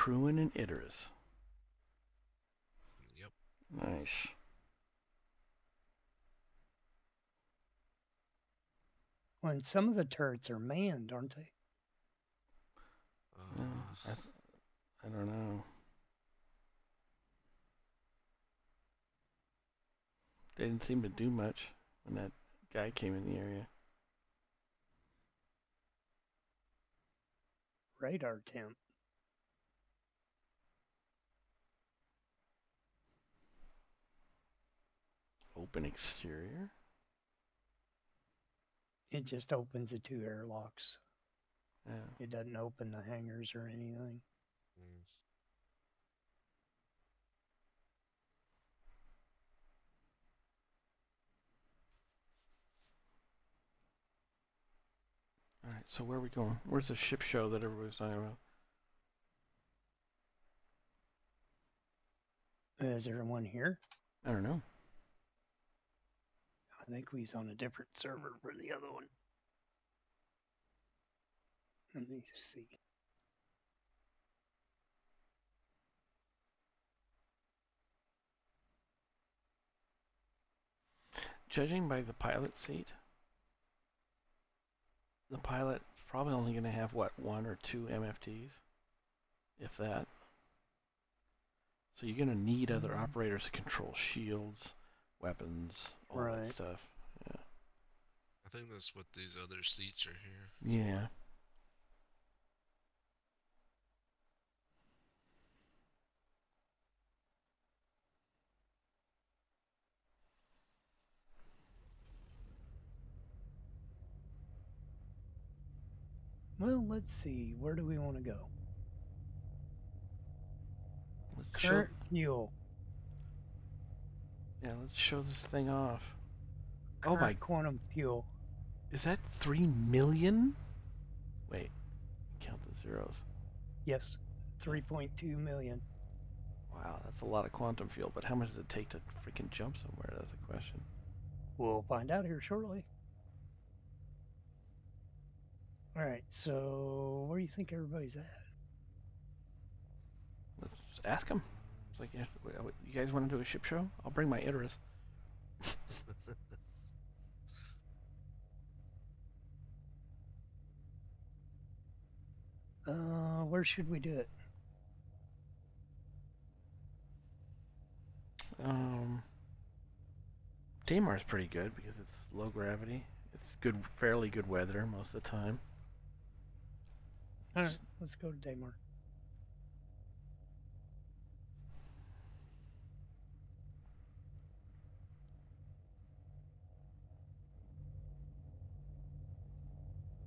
crewing in Idris. Yep. Nice. Well, and some of the turrets are manned, aren't they? Yeah, Uh, I don't know. They didn't seem to do much when that guy came in the area. Radar temp. Open exterior? It just opens the two airlocks. Yeah. It doesn't open the hangars or anything. mm, Alright, so where are we going? Where's the ship show that everybody's talking about? Is there one here? I don't know. I think we was on a different server for the other one. Let me see. Judging by the pilot seat, the pilot probably only going to have, what, one or two MFTs? If that. So you're going to need other operators to control shields, weapons, all that Right. stuff. Yeah. I think that's what these other seats are here. Yeah. Well, let's see. Where do we want to go? Let's show, Current fuel. yeah, let's show this thing off. Oh my, Current quantum fuel. is that 3 million? Wait, count the zeros. Yes, 3.2 million. Wow, that's a lot of quantum fuel, but how much does it take to freaking jump somewhere? That's the question. We'll find out here shortly. All right, so where do you think everybody's at? Let's ask them. It's like, you guys want to do a ship show? I'll bring my Idris. Where should we do it? Um, Damar's pretty good because it's low gravity. It's good, fairly good weather most of the time. All right, let's go to Daymar.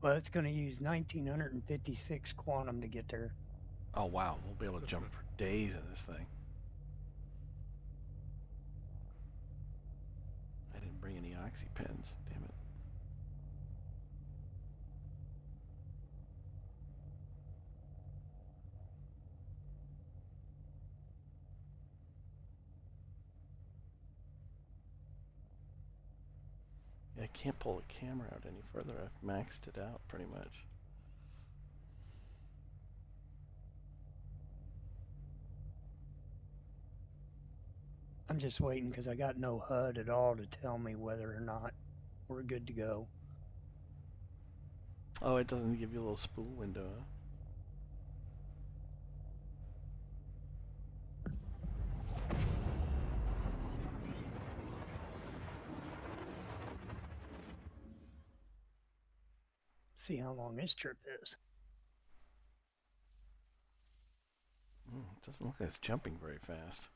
Well, it's going to use 1956 quantum to get there. Oh wow, we'll be able to jump for days in this thing. I didn't bring any oxy pens. Damn it. Yeah, I can't pull the camera out any further. I've maxed it out pretty much. I'm just waiting because I got no HUD at all to tell me whether or not we're good to go. Oh, it doesn't give you a little spool window, huh? See how long this trip is. It doesn't look like it's jumping very fast.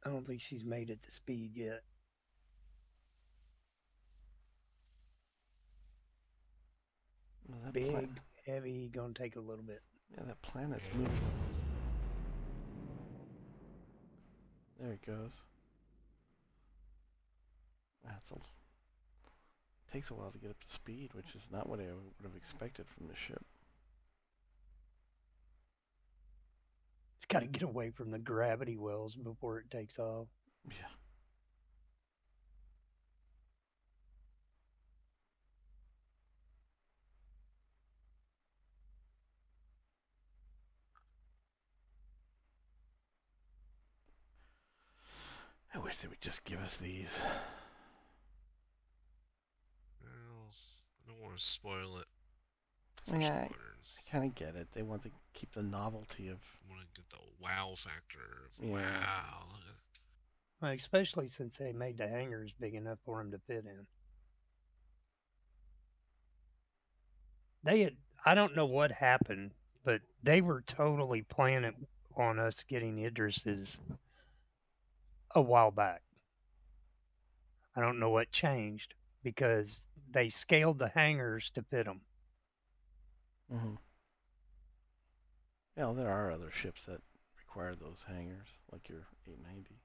I don't think she's made it to speed yet. Well, that Big, heavy, gonna take a little bit. yeah, that planet's Yeah. moving. There it goes. That's a takes a while to get up to speed, which is not what I would have expected from the ship. It's got to get away from the gravity wells before it takes off. Yeah. wish they would just give us these. Well, I don't want to spoil it for Yeah, Squadron. I kind of get it. They want to keep the novelty of. I want to get the wow factor. Yeah. Wow. Look at Well, especially since they made the hangars big enough for him to fit in. They had, I don't know what happened, but they were totally planning on us getting Idris's a while back. I don't know what changed because they scaled the hangars to fit them. Mm-hmm. Yeah, well, there are other ships that require those hangars, like your 890.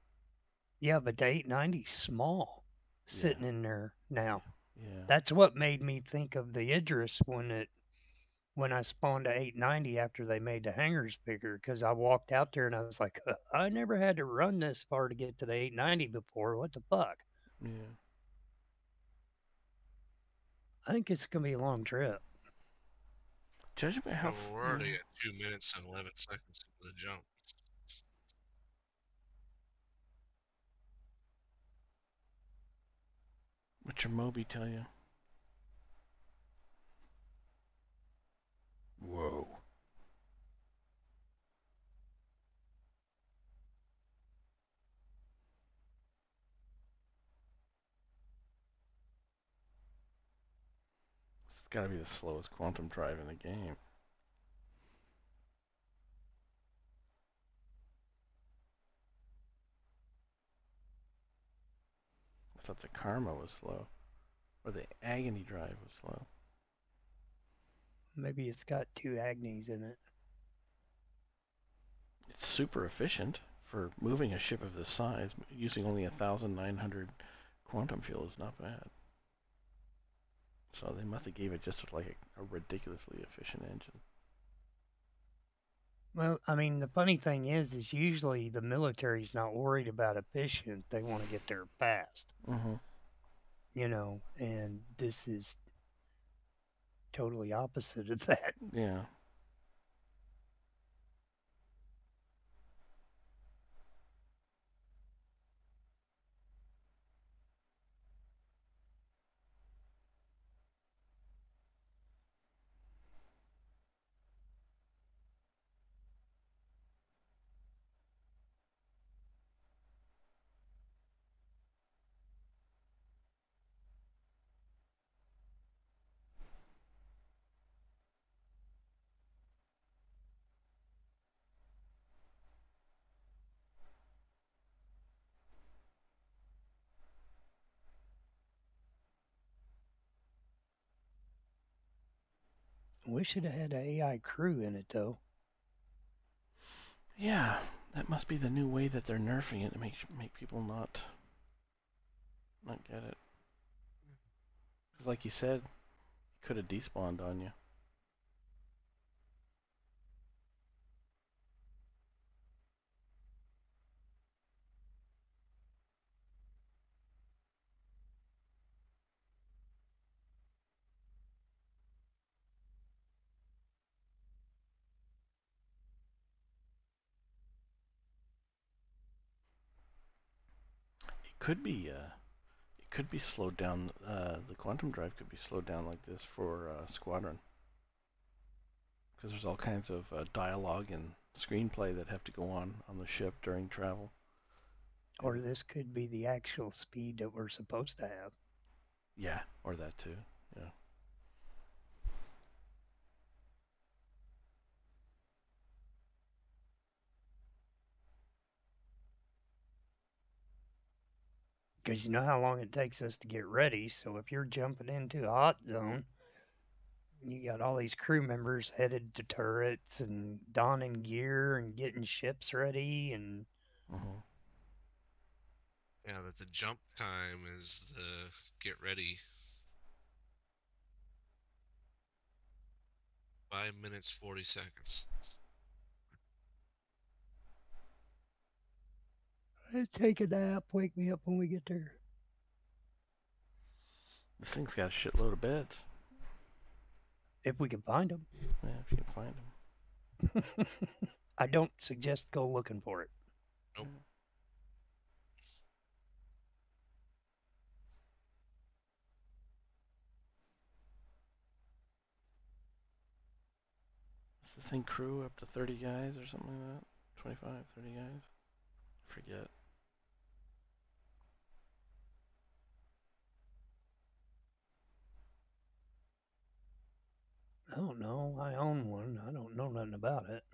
Yeah, but the 890's small, sitting in there now. Yeah. That's what made me think of the Idris when I spawned to 890 after they made the hangars bigger, because I walked out there and I was like, I never had to run this far to get to the 890 before. What the fuck? Yeah. I think it's gonna be a long trip. Judging by how. we're already at 2 minutes and 11 seconds of the jump. What's your Moby tell you? Whoa. It's got to be the slowest quantum drive in the game. I thought the Karma was slow, or the Agony drive was slow. Maybe it's got two Agnies in it. It's super efficient for moving a ship of this size. Using only 1,900 quantum fuel is not bad. So they must have gave it just like a ridiculously efficient engine. Well, I mean, the funny thing is usually the military's not worried about efficient. They want to get there fast. Mm-hmm. And this is totally opposite of that. Yeah. We should have had an AI crew in it though. Yeah, that must be the new way that they're nerfing it to make people not get it. Because like you said, it could have despawned on you. It could be slowed down. The quantum drive could be slowed down like this for Squadron, because there's all kinds of dialogue and screenplay that have to go on the ship during travel. Or this could be the actual speed that we're supposed to have. Yeah, or that too. Yeah. Because you know how long it takes us to get ready. So if you're jumping into a hot zone, you got all these crew members headed to turrets and donning gear and getting ships ready and Mm-hmm. Yeah, that the jump time is the get ready. 5 minutes 40 seconds. take a nap, wake me up when we get there. This thing's got a shitload of beds. If we can find them. Yeah, if you can find them. I don't suggest go looking for it. Nope. the thing crew up to 30 guys or something like that? 25, 30 guys? Forget. I don't know. I own one. I don't know nothing about it.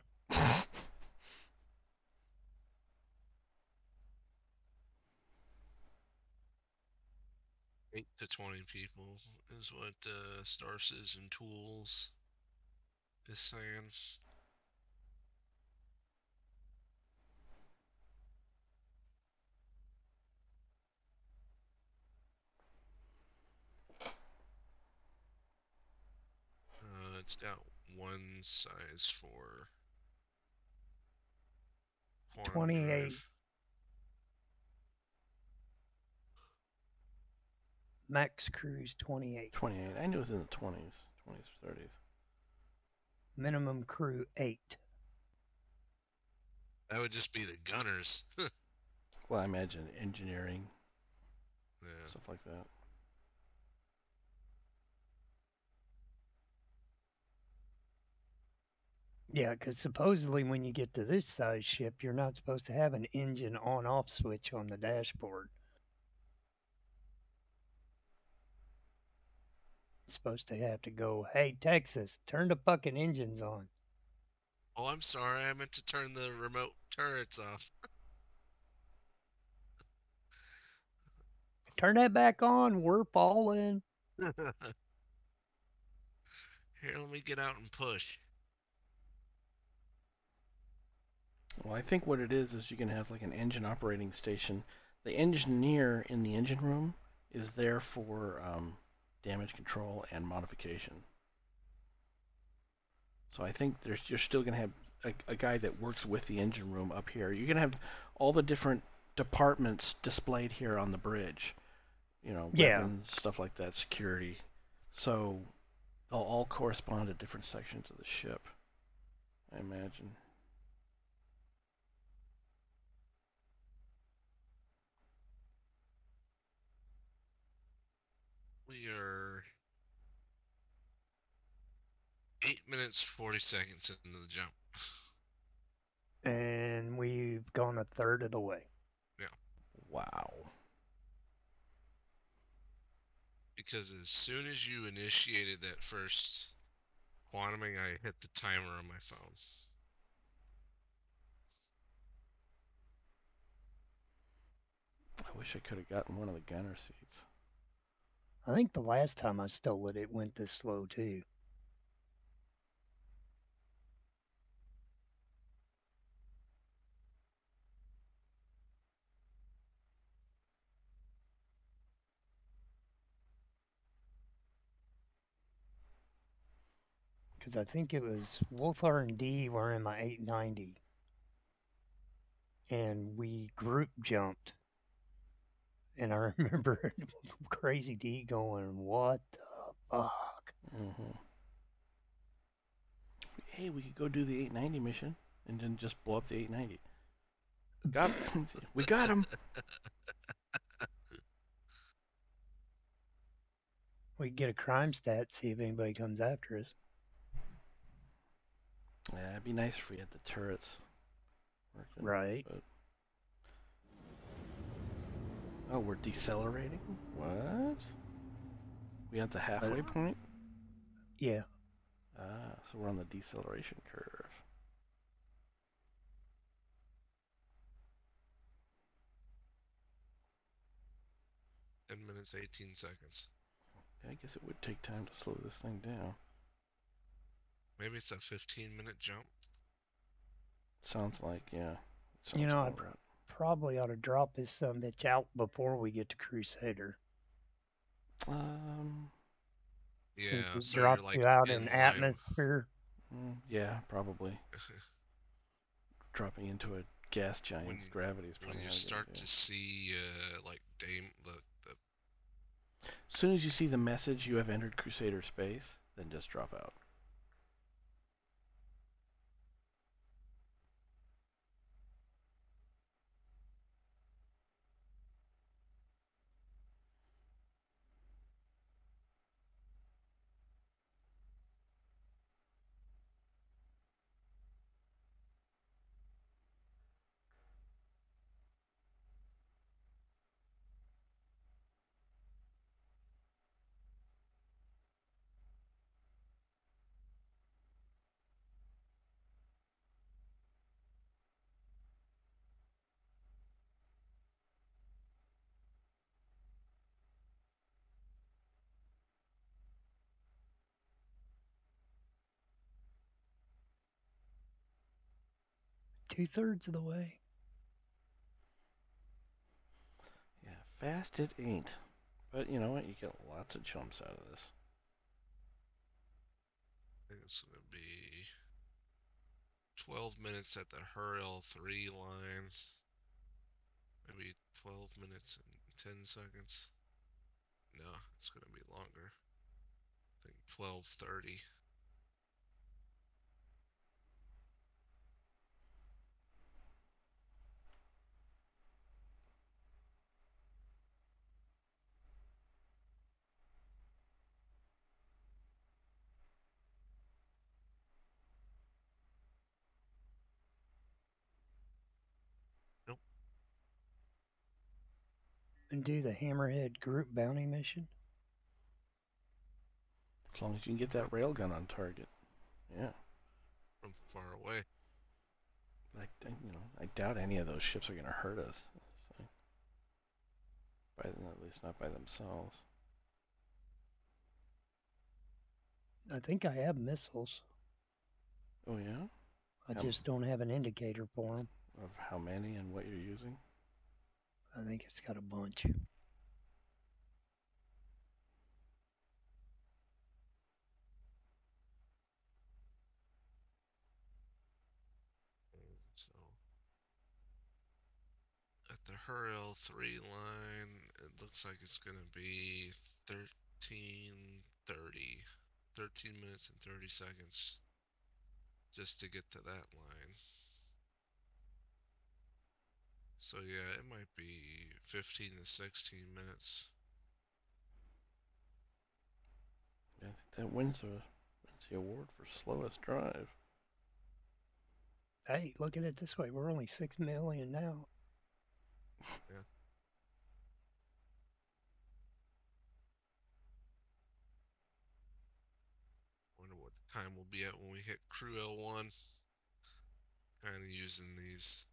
8 to 20 people is what Star Citizen Tools is saying. It's got one size for quantum 28. drive. Max cruise 28. 28. I knew it was in the 20s. 20s, 30s. Minimum crew 8. That would just be the gunners. Well, I imagine engineering, Yeah. stuff like that. Yeah, because supposedly when you get to this size ship, you're not supposed to have an engine on-off switch on the dashboard. It's supposed to have to go, hey, Texas, turn the fucking engines on. Oh, I'm sorry. I meant to turn the remote turrets off. Turn that back on. We're falling. Here, let me get out and push. Well, I think what it is you can have like an engine operating station. The engineer in the engine room is there for damage control and modification. So I think you're still going to have a guy that works with the engine room up here. You're going to have all the different departments displayed here on the bridge. You know, Yeah. weapons, stuff like that, security. So they'll all correspond to different sections of the ship, I imagine. We are 8 minutes 40 seconds into the jump. And we've gone a third of the way. Yeah. Wow. Because as soon as you initiated that first quantuming, I hit the timer on my phone. I wish I could have gotten one of the gunner seats. I think the last time I stole it, it went this slow too. Because I think it was Wolf R&D were in my 890. And we group jumped. And I remember Crazy D going, what the fuck? Mm-hmm. Hey, we could go do the 890 mission and then just blow up the 890. We got him. We could get a crime stat, see if anybody comes after us. Yeah, it'd be nice if we had the turrets working. Right. But... Oh, we're decelerating? What? We at the halfway point? Yeah. Ah, so we're on the deceleration curve. Ten minutes, 18 seconds. I guess it would take time to slow this thing down. Maybe it's a 15-minute jump. Sounds like, yeah. You know, I right. probably ought to drop this bitch out before we get to Crusader. Yeah, Since it so drops you're like you out in in line. atmosphere. Yeah, probably. Dropping into a gas giant's gravity is probably when you not a good start idea. to see like the As soon as you see the message you have entered Crusader space, then just drop out. 2/3 of the way. Yeah, fast it ain't. But you know what? You get lots of jumps out of this. I think it's gonna be 12 minutes at the Hurl 3 line. Maybe 12 minutes and 10 seconds. No, it's gonna be longer. I think 12:30. Nope. And do the Hammerhead group bounty mission. As long as you can get that railgun on target. Yeah. From far away. I doubt any of those ships are going to hurt us. So, at least not by themselves. I think I have missiles. Oh yeah? I just don't have an indicator for them. Of how many and what you're using? I think it's got a bunch. So at the Hurl 3 line, it looks like it's gonna be 13:30. 13 minutes and 30 seconds just to get to that line. So yeah, it might be 15 to 16 minutes. Yeah, I think that wins the award for slowest drive. Hey, look at it this way. We're only 6 million now. Yeah. Wonder what the time will be at when we hit Crew L1. Kind of using these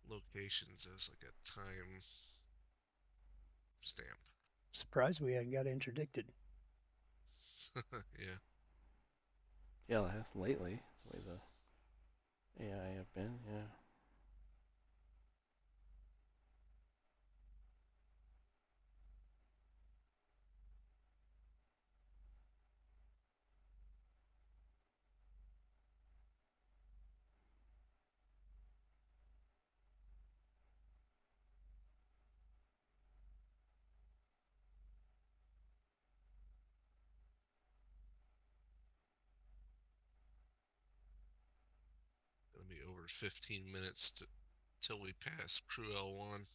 locations as like a time stamp. Surprised we hadn't got interdicted. Yeah. Yeah, that's lately the way the AI have been. Yeah. Gonna be over 15 minutes till we pass Crew L1.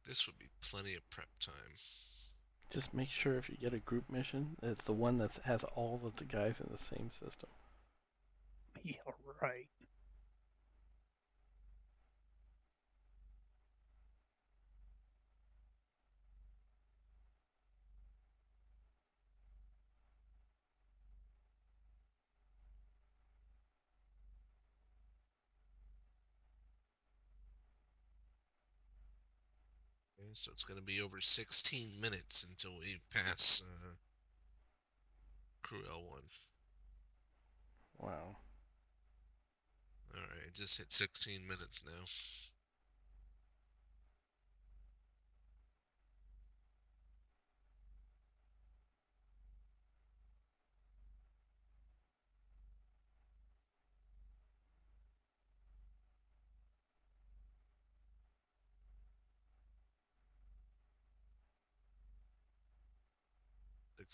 This would be plenty of prep time. Just make sure if you get a group mission, it's the one that has all of the guys in the same system. Yeah, right. Okay, so it's gonna be over 16 minutes until we pass Crew L1. Wow. Alright, just hit 16 minutes now.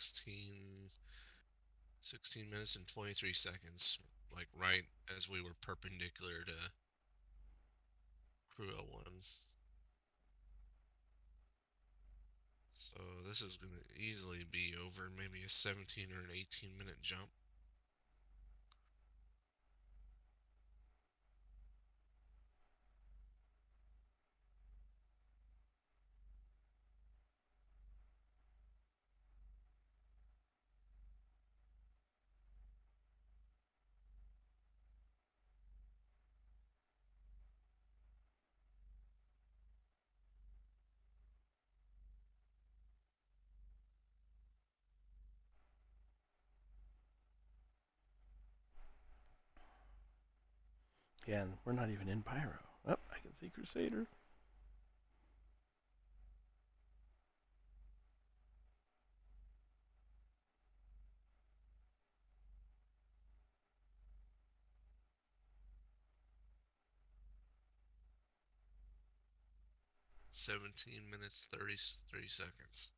Sixteen 16 minutes and 23 seconds, like right as we were perpendicular to Crew L1. So this is going to easily be over maybe a 17 or an 18-minute jump. Again, we're not even in Pyro. Oh, I can see Crusader. $17 minutes 33 seconds.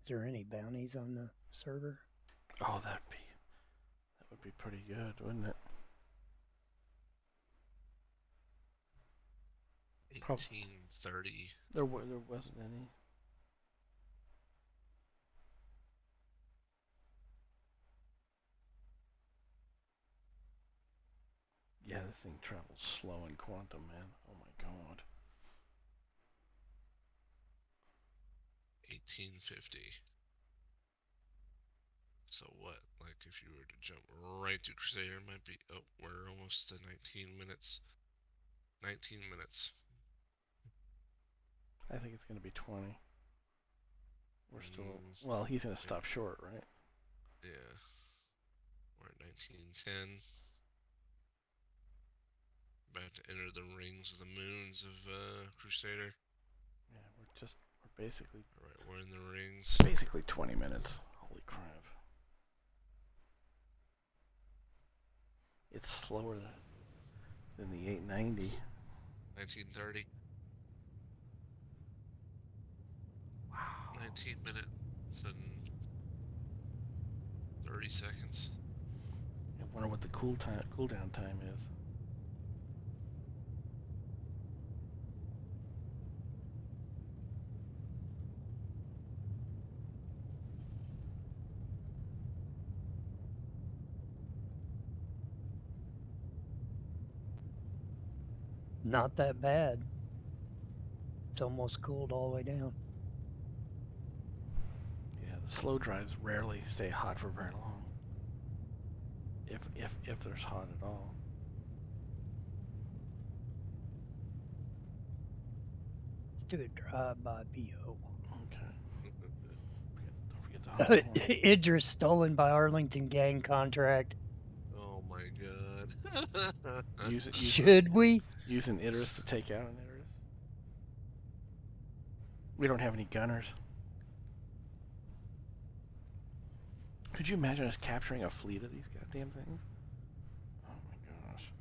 Is there any bounties on the server? Oh, that would be pretty good, wouldn't it? 1830. There wasn't any. Yeah, this thing travels slow in quantum, man. Oh my god. 1850. So what? Like if you were to jump right to Crusader, it might be. Oh, we're almost to 19 minutes. 19 minutes. I think it's gonna be 20. We're still. Well, he's gonna stop short, right? Yeah. We're at 1910. About to enter the rings of the moons of Crusader. Yeah, we're basically. Alright, we're in the rings. Basically 20 minutes. Holy crap. It's slower than the 890. 1930. Wow. 19 minutes and 30 seconds. I wonder what the cooldown time is. Not that bad. It's almost cooled all the way down. Yeah, the slow drives rarely stay hot for very long. If there's hot at all. Let's do a drive-by PO. Okay. Don't forget the hot one. Idris stolen by Arlington gang contract. Oh my god. Should we? Use an Idris to take out an Idris? We don't have any gunners. Could you imagine us capturing a fleet of these goddamn things? Oh my gosh.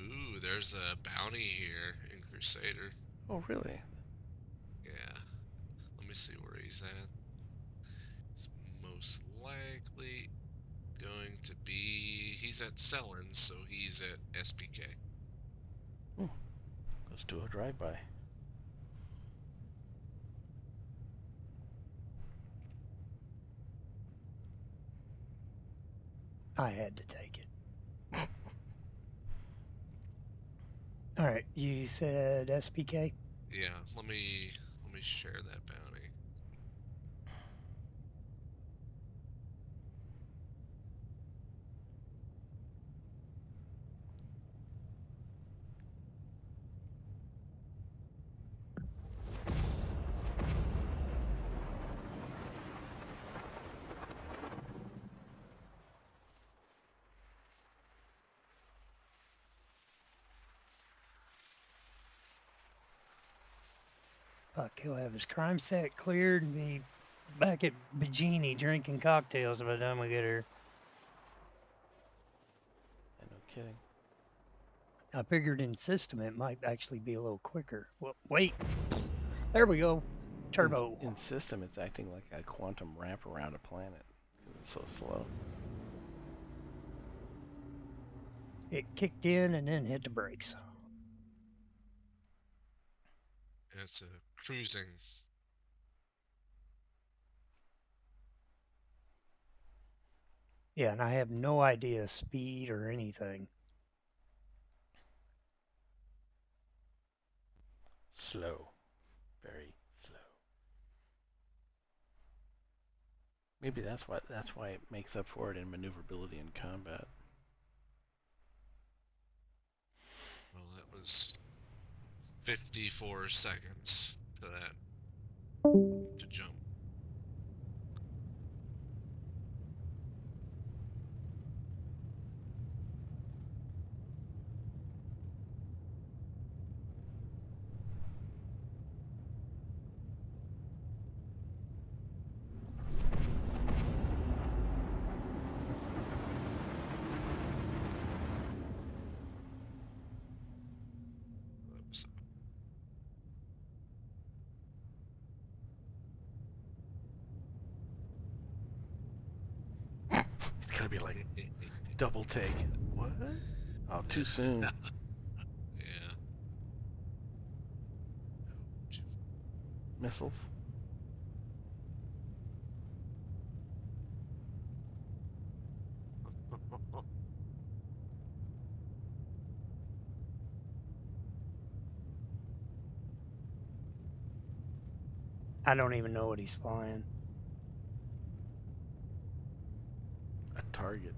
Ooh, there's a bounty here in Crusader. Oh really? Yeah. Let me see where he's at. He's most likely going to be... He's at Selin, so he's at SPK. Let's do a drive-by. I had to take it. All right, you said SPK? Yeah, let me share that bounty. Fuck, he'll have his crime set cleared and be back at Bajini drinking cocktails by the time we get here. Yeah, no kidding. I figured in system it might actually be a little quicker. Well, wait. There we go. Turbo. In system, it's acting like a quantum ramp around a planet. It's so slow. It kicked in and then hit the brakes. It's a cruising. Yeah, and I have no idea speed or anything. Slow. Very slow. Maybe that's why it makes up for it in maneuverability in combat. Well, that was 54 seconds to that to jump. That was, It's gotta be like double take. What? Oh, too soon. yeah. Missiles. I don't even know what he's flying. A target.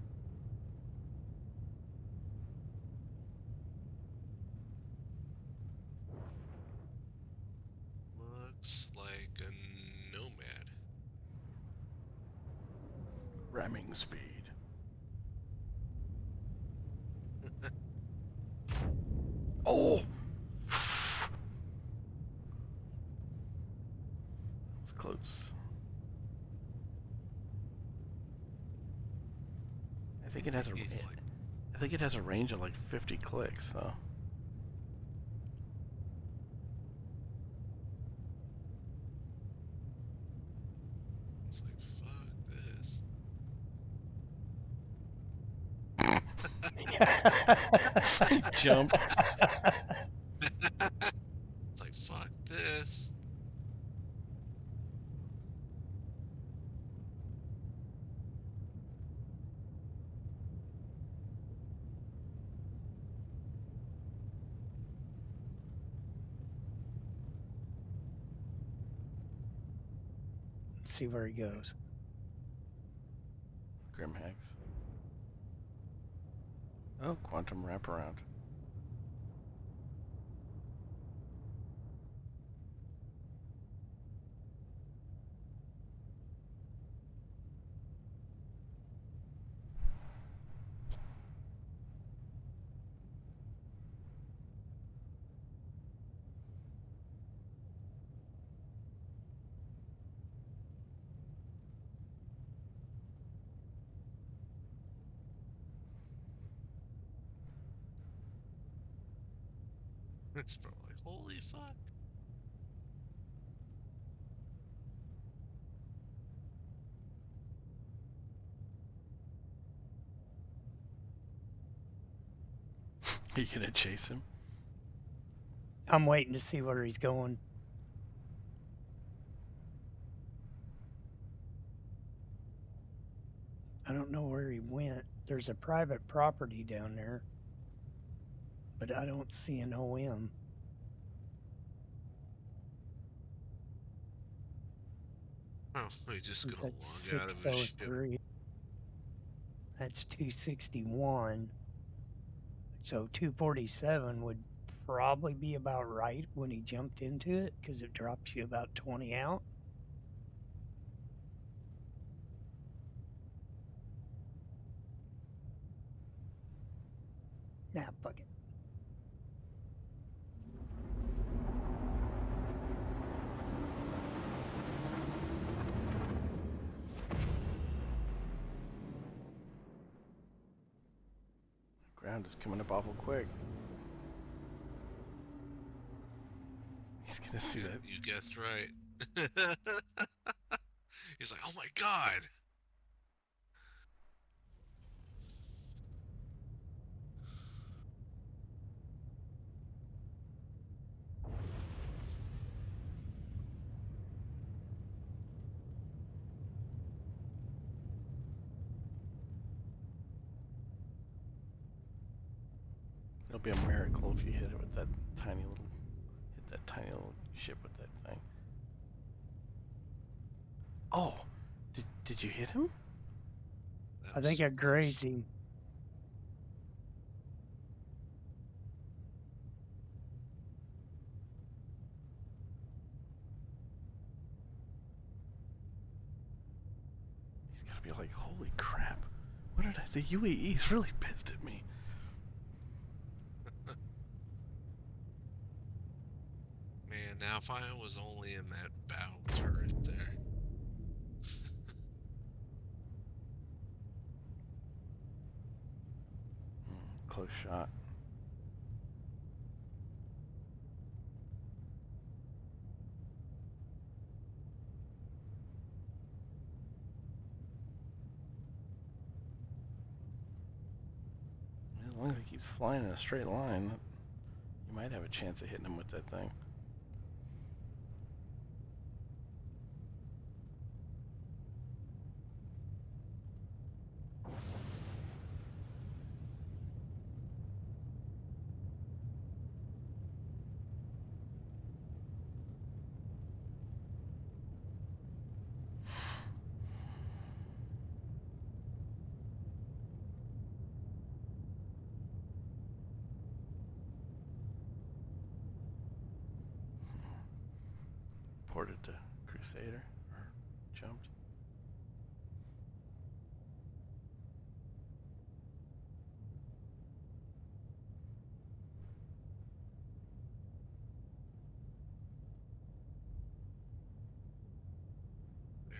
Looks like a nomad. Ramming speed. Oh! That was close. I think it has a. Like, I think it has a range of like 50 clicks. So. it's like, fuck this. Jump. It's like, fuck this. See where he goes. Grimhags. Oh, quantum wraparound. It's probably like, holy fuck. Are you gonna chase him? I'm waiting to see where he's going. I don't know where he went. There's a private property down there, but I don't see an OM. Oh, he's just gonna That's log out of his ship. 603. That's 261. So 247 would probably be about right when he jumped into it because it drops you about 20 out. Nah, fuck it. Ground is coming up awful quick. He's gonna see that. You guessed right. He's like, oh my god. It'll be a miracle if you hit it with that tiny little, hit that tiny little ship with that thing. Oh, did you hit him? That I was think so I close. grazed him. He's gotta be like, holy crap. What did I, the UAE's really pissed at me. Man, now if I was only in that bow turret there. Close shot. As long as he keeps flying in a straight line, you might have a chance of hitting him with that thing. Ported to Crusader, or jumped. There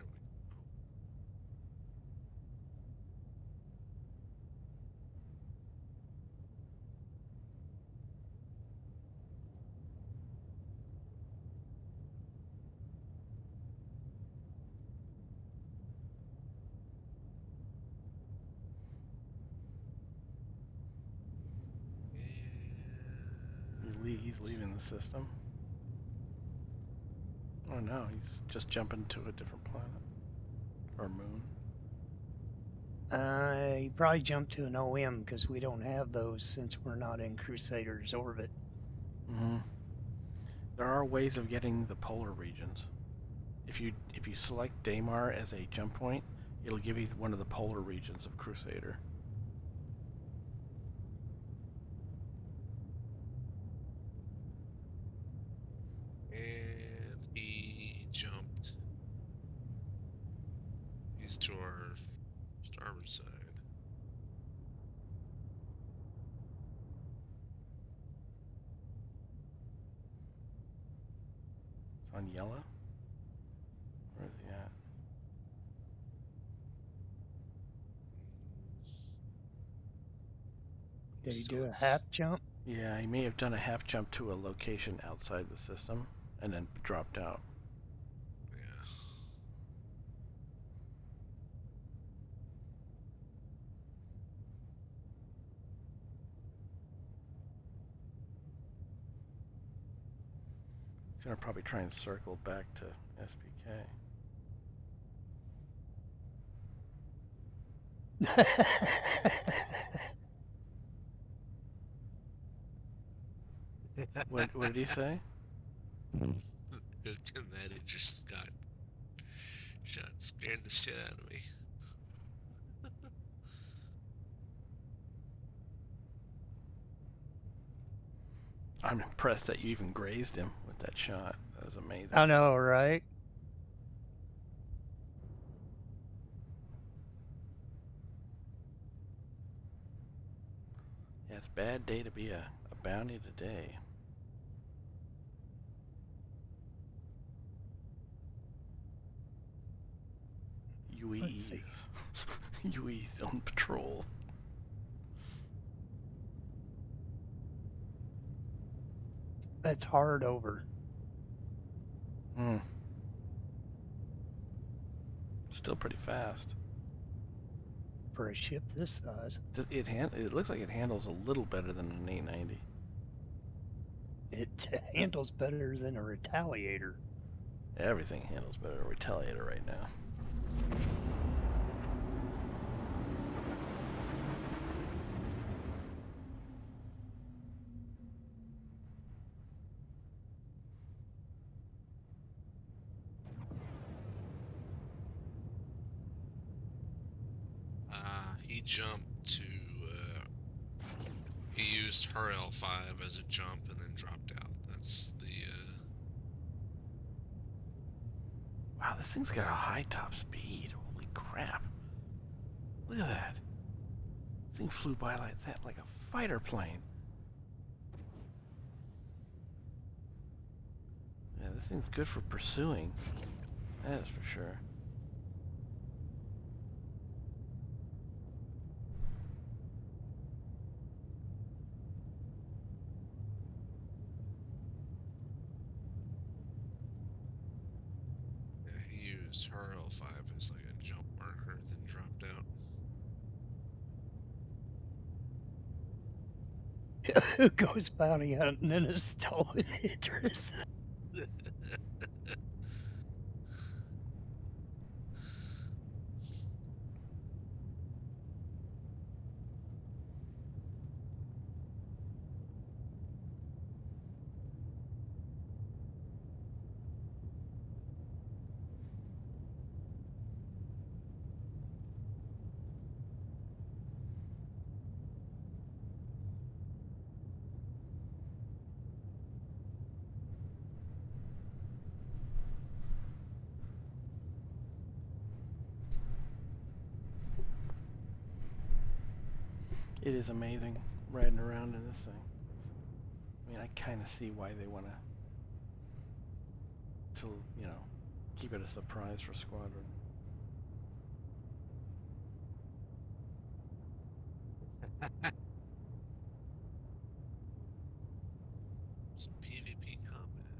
we go. He's leaving the system. Oh no, he's just jumping to a different planet. Or moon. He probably jumped to an OM because we don't have those since we're not in Crusader's orbit. Mm-hmm. There are ways of getting the polar regions. If you select Daymar as a jump point, it'll give you one of the polar regions of Crusader. And he jumped. He's to our starboard side. It's on yellow. Where is he at? Did he So do a it's- half jump? Yeah, he may have done a half jump to a location outside the system and then dropped out. Yeah. He's gonna probably try and circle back to SPK. What did he say? And that it just got shot, scared the shit out of me. I'm impressed that you even grazed him with that shot. That was amazing. I know, right? Yeah, it's a bad day to be a bounty today. Let's see. UE's on patrol. That's hard over. Hmm. Still pretty fast. For a ship this size. It looks like it handles a little better than an 890. It handles better than a Retaliator. Everything handles better than a Retaliator right now. he jumped to. He used her L5 as a jump and then dropped out. That's the. Wow, this thing's got a high top speed. Holy crap. Look at that. This thing flew by like that, like a fighter plane. Yeah, this thing's good for pursuing. That is for sure. Yeah, he used her L5 as like a jump marker, then dropped out. Who goes bounty hunting in a stolen Idris? It is amazing riding around in this thing. I mean, I kind of see why they want to, you know, keep it a surprise for Squadron. Some PvP combat.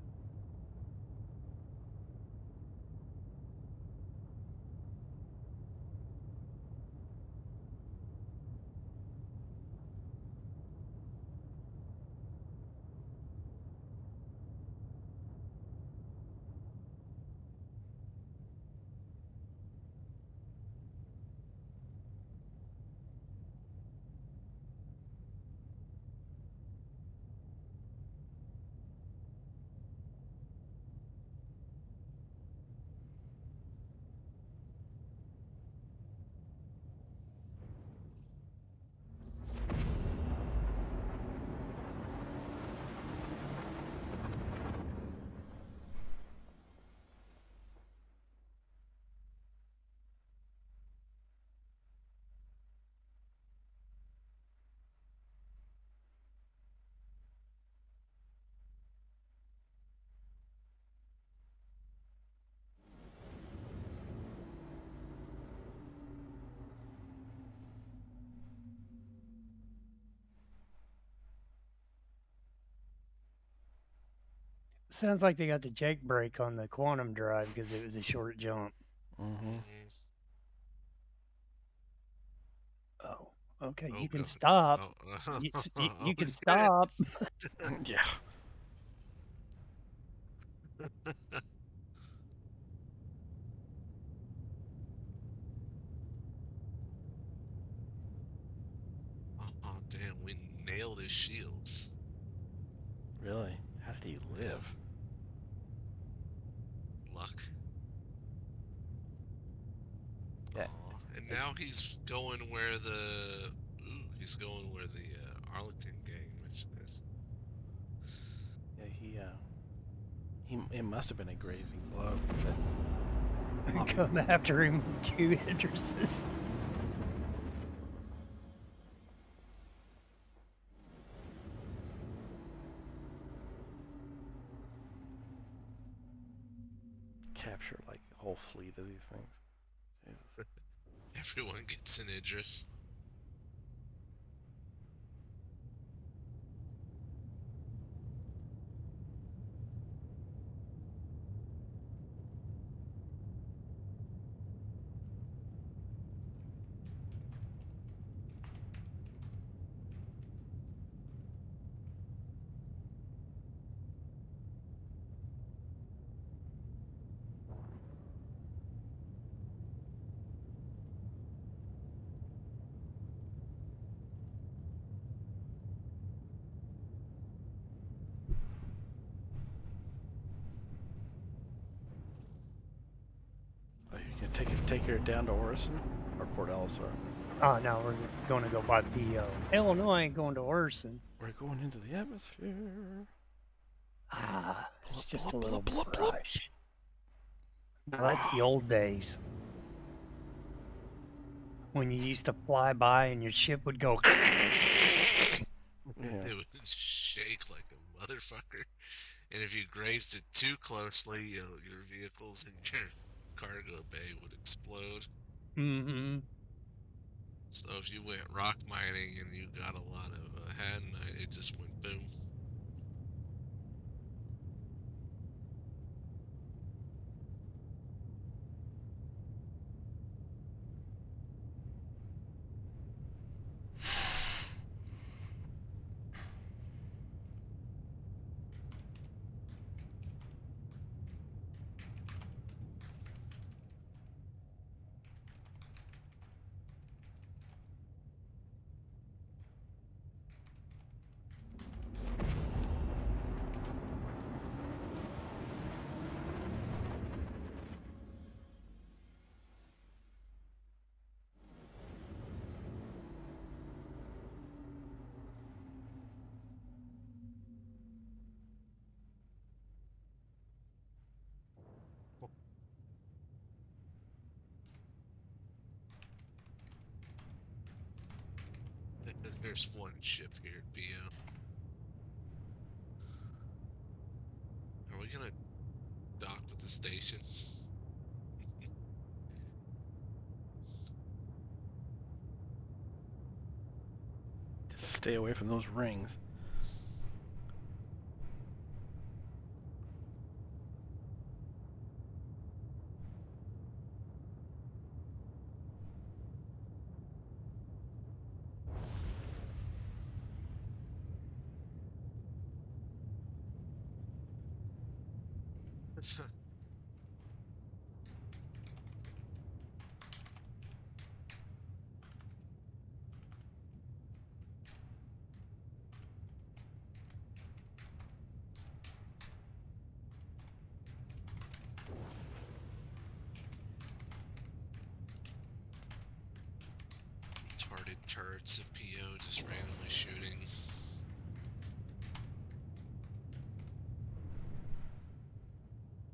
Sounds like they got the Jake brake on the quantum drive because it was a short jump. Mm-hmm. Oh, okay. Oh, You can God. stop. Oh, You can shit. stop. Yeah. Oh, damn. We nailed his shields. Really? How did he live? Luck. Yeah. Aw. And now he's going where the. Ooh, he's going where the Arlington gang mission is. Yeah. It must have been a grazing blow. Come after him with 2 Idrises. Capture like a whole fleet of these things. Jesus. Everyone gets an Idris. Oh, you can take her down to Orison or Port Ellis or. Oh no, we're going to go by PO. Hell no, I ain't going to Orson. We're going into the atmosphere. Ah, Pull it's up, just pull a up, pull little up, pull up, pull up. brush. Now that's the old days when you used to fly by and your ship would go. Yeah. It would shake like a motherfucker. And if you grazed it too closely, your vehicles and your cargo bay would explode. Mm-hmm. So if you went rock mining and you got a lot of hadonite, it just went boom. There's one ship here at PO. Are we gonna dock with the station? Just stay away from those rings. Retarded turrets at PO just randomly shooting.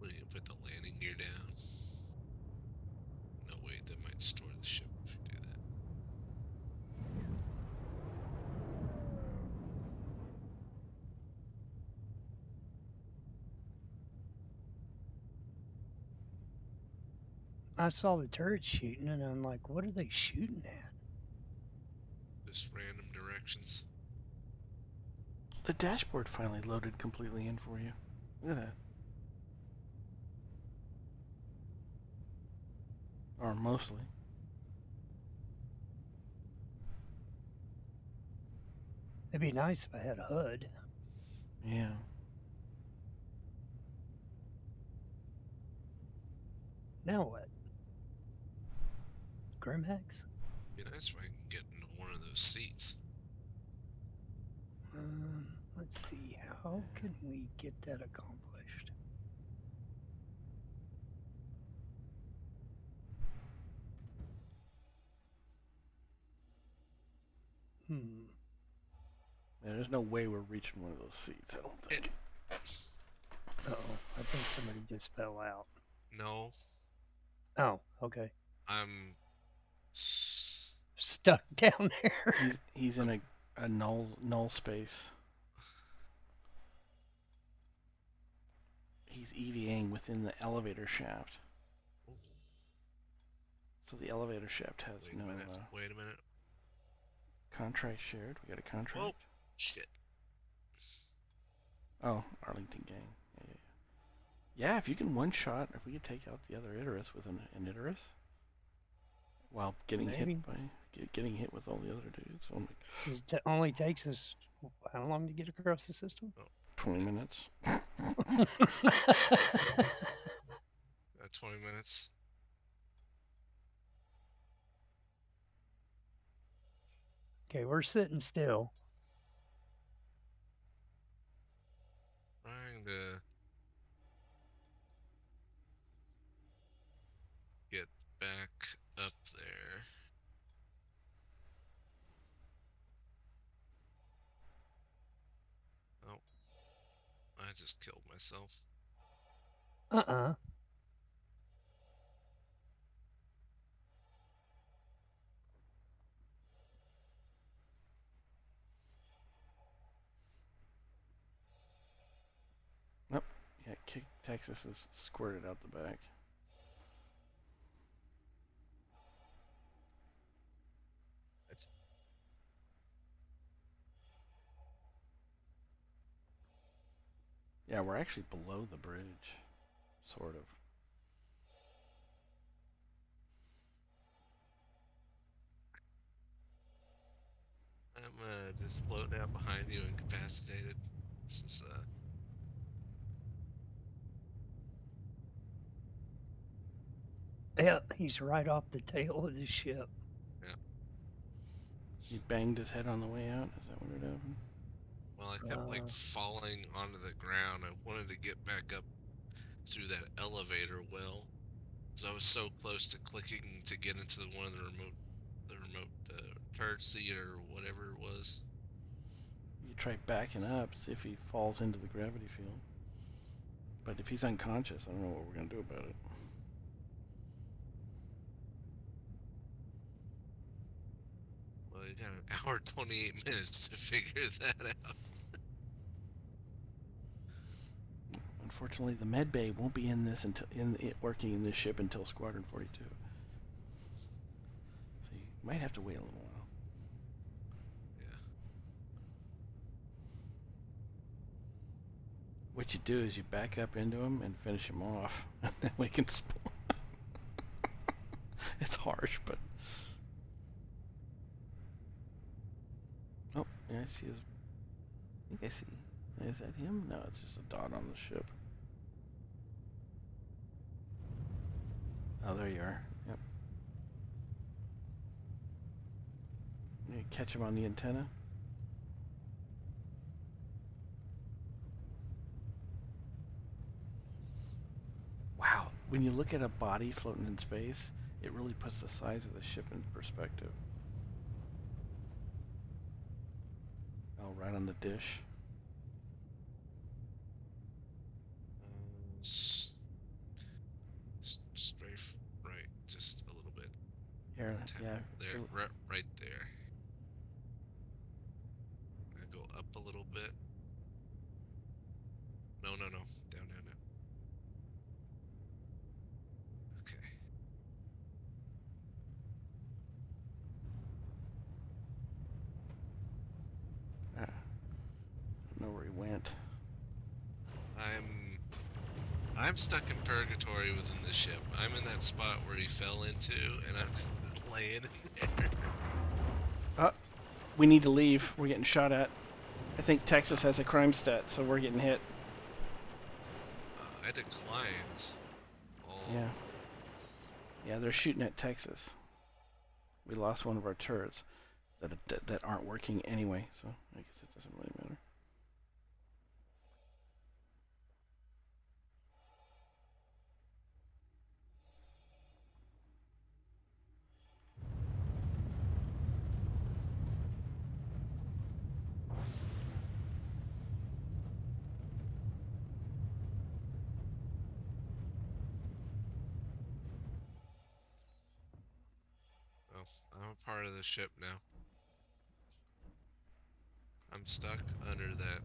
We need to put the landing gear down. No, wait, that might store the ship if you do that. I saw the turret shooting, and I'm like, what are they shooting at? Just random directions. The dashboard finally loaded completely in for you. Look at that. Or mostly. It'd be nice if I had a HUD. Yeah. Now what? Grimhex? Be nice if I can get into one of those seats. Let's see. How can we get that accomplished? Hmm. Yeah, there's no way we're reaching one of those seats, I don't think. Uh-oh. I think somebody just fell out. No, Oh, okay. I'm Stuck down there. He's in a null space. He's EVAing within the elevator shaft. So the elevator shaft has Wait no a minute. Wait a minute. contract shared. We got a contract. Whoa. Shit. Oh, Arlington gang. Yeah, if you can one shot, if we could take out the other Idris with an Idris, while getting Maybe. hit with all the other dudes. Oh my, It only takes us how long to get across the system? 20 minutes. 20 minutes. Okay, we're sitting still. Trying to get back up there. just killed myself. Uh-uh. Nope. Yeah, Texas is squirted out the back. Yeah, we're actually below the bridge, sort of. I'm just floating out behind you, incapacitated. This is Yeah, he's right off the tail of the ship. yeah. He banged his head on the way out. Is that what it happened? Well, I kept like falling onto the ground. I wanted to get back up through that elevator well, because I was so close to clicking to get into one of the remote turret seat or whatever it was. You try backing up, see if he falls into the gravity field. But if he's unconscious, I don't know what we're gonna do about it. Well, you got an hour and 28 minutes to figure that out. Unfortunately, the med bay won't be in this until working in this ship until Squadron 42. So you might have to wait a little while. Yeah. What you do is you back up into him and finish him off, and then we can spawn. It's harsh, but oh, yeah, I see his. I think I see. Is that him? No, it's just a dot on the ship. Oh, there you are. Yep. You catch him on the antenna. Wow, when you look at a body floating in space, it really puts the size of the ship in perspective. Oh, right on the dish. Strafe right, just a little bit. Here, yeah. There, right there. I go up a little bit. No. Down. Okay. I don't know where he went. I'm stuck in purgatory within the ship. I'm in that spot where he fell into, and I'm just laying in there. Oh, we need to leave. We're getting shot at. I think Texas has a crime stat, so we're getting hit. I declined. Yeah. Yeah, they're shooting at Texas. We lost one of our turrets that aren't working anyway, so I guess it doesn't really matter. Well, I'm a part of the ship now. I'm stuck under that.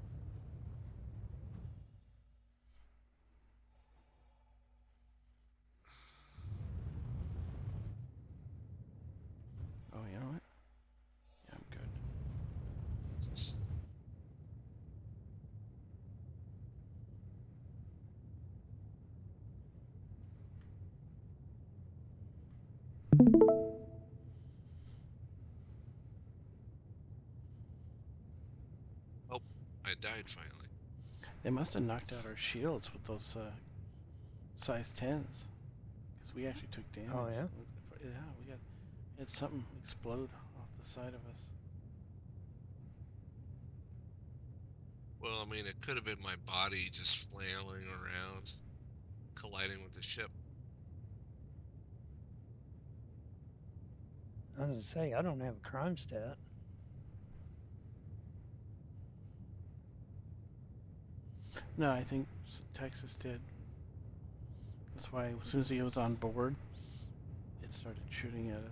Oh, you know what? Yeah, I'm good. Just, oh, I died finally. They must have knocked out our shields with those size 10s, because we actually took damage. Oh, yeah? Yeah, we had something explode off the side of us. Well, I mean, it could have been my body just flailing around, colliding with the ship. I was gonna say, I don't have a crime stat. No, I think Texas did. That's why as soon as he was on board, it started shooting at us.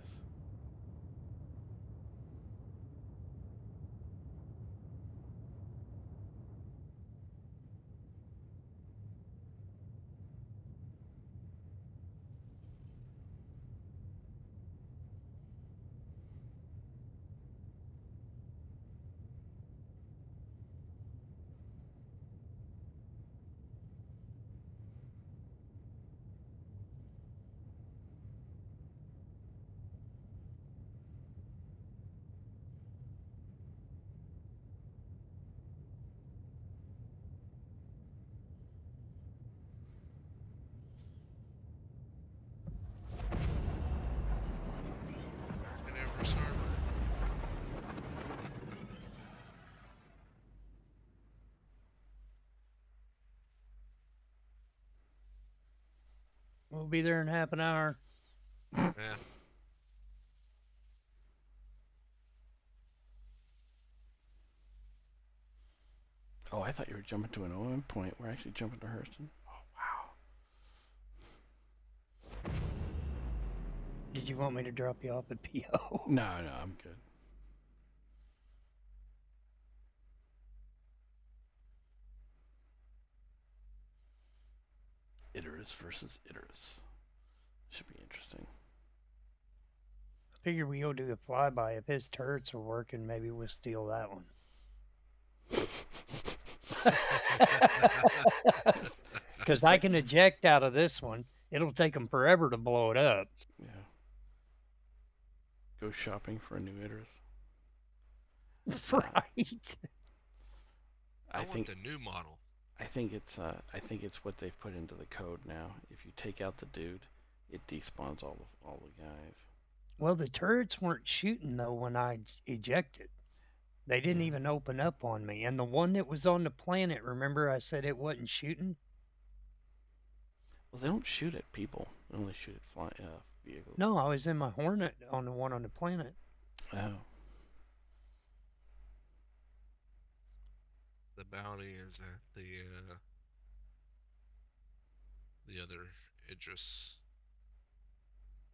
American Empress Harbor. We'll be there in half an hour. Yeah. Oh, I thought you were jumping to an OM point. We're actually jumping to Hurston. Oh, wow. Did you want me to drop you off at PO? No, I'm good. Idris versus Idris. Should be interesting. I figured we go do a flyby. If his turrets are working, maybe we'll steal that one. Because I can eject out of this one. It'll take them forever to blow it up. Yeah. Go shopping for a new Idris. Right. I want the new model. I think it's what they've put into the code now. If you take out the dude, it despawns all the guys. Well, the turrets weren't shooting though when I ejected. They didn't Yeah. even open up on me. And the one that was on the planet, remember I said it wasn't shooting? Well, they don't shoot at people. They only shoot at vehicles. No, I was in my Hornet on the one on the planet. Oh. The bounty is at the other Idris.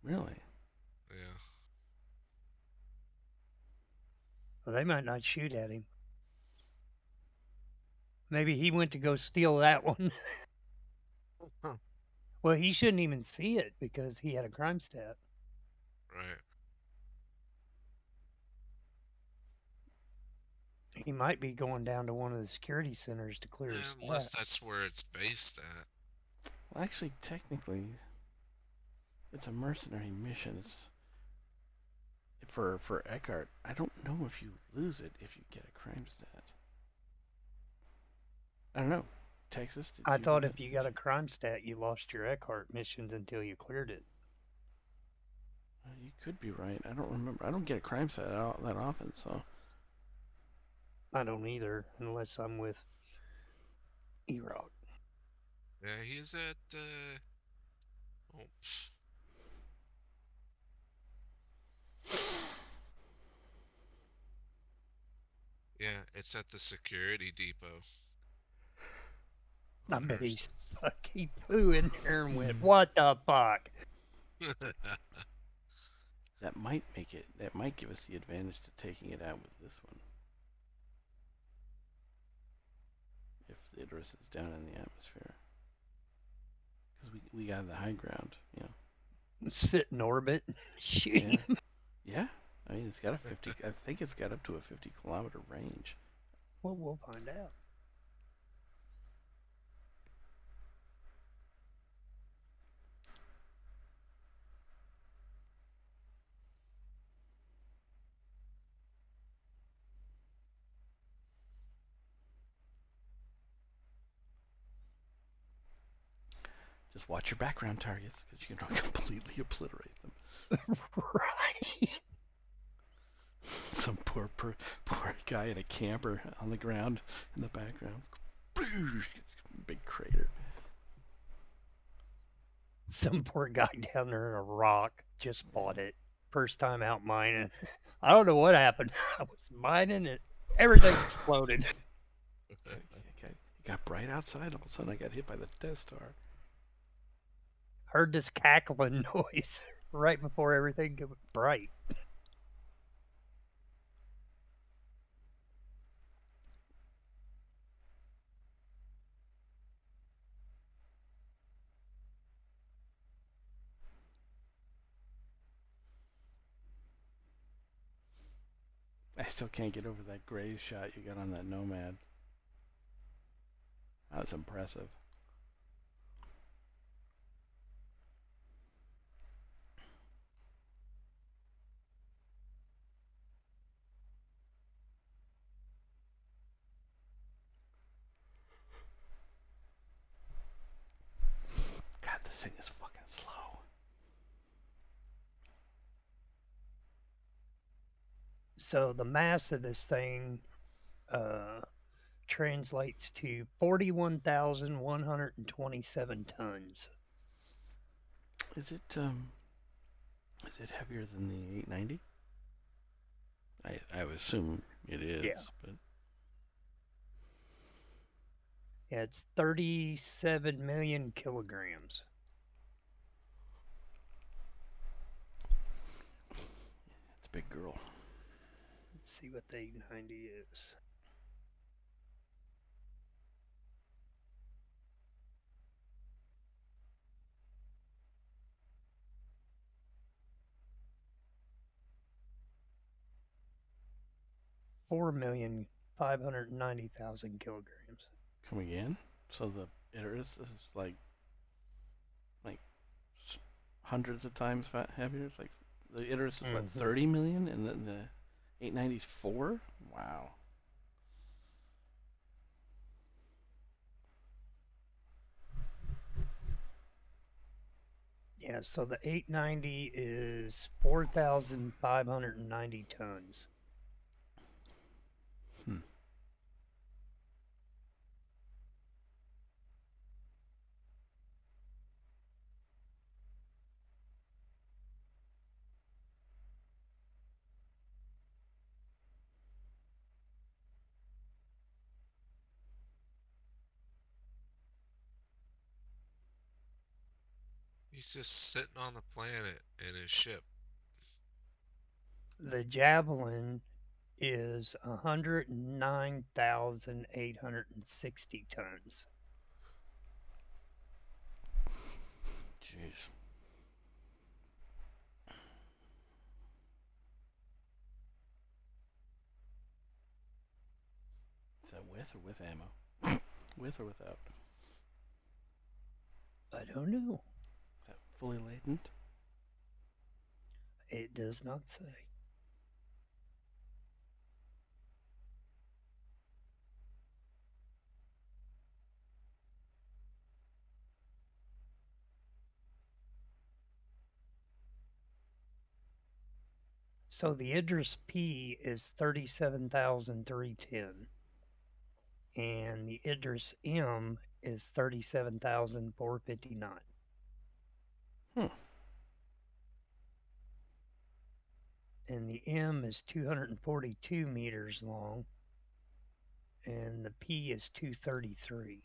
Really? Yeah. Well, they might not shoot at him. Maybe he went to go steal that one. Huh. Well, he shouldn't even see it because he had a crime stat. Right. He might be going down to one of the security centers to clear his Unless stat. that's where it's based at. Well, actually, technically, it's a mercenary mission. It's for Eckhart. I don't know if you lose it if you get a crime stat. I don't know. Texas? I thought if you got a crime stat, you lost your Eckhart missions until you cleared it. You could be right. I don't remember. I don't get a crime stat that often, so. I don't either, unless I'm with E-Rock. Yeah, he's at oh, yeah, it's at the security depot. I bet he's fucking poo in there and went, what the fuck? That might make it. That might give us the advantage to taking it out with this one. If the Idris is down in the atmosphere, because we got the high ground, you know. Sit in orbit, shoot Yeah. him. Yeah. I mean, it's got a 50. I think it's got up to a 50-kilometer range. Well, we'll find out. Just watch your background targets, because you can completely obliterate them. Right. Some poor guy in a camper on the ground in the background. Big crater. Some poor guy down there in a rock just bought it. First time out mining. I don't know what happened. I was mining and everything exploded. He got bright outside. All of a sudden, I got hit by the Death Star. Heard this cackling noise right before everything got bright. I still can't get over that graze shot you got on that Nomad. That was impressive. God, this thing is fucking slow. So the mass of this thing translates to 41,127 tons. Is it heavier than the 890? I would assume it is, Yeah. but Yeah, it's 37 million kilograms. it's a big girl. Let's see what the 890 is. Four million 590,000 kilograms. Come again? So the Idris is like hundreds of times heavier. It's like the Idris is what 30 million, and then the 890 is 4. Wow. Yeah, so the 890 is 4,590 tons. He's just sitting on the planet in his ship. The Javelin is 109,860 tons. Jeez. Is that with or with ammo? With or without? I don't know. Is that fully laden? It does not say. So the Idris P is 37,310, and the Idris M is 37,459. And the M is 242 meters long, and the P is 233.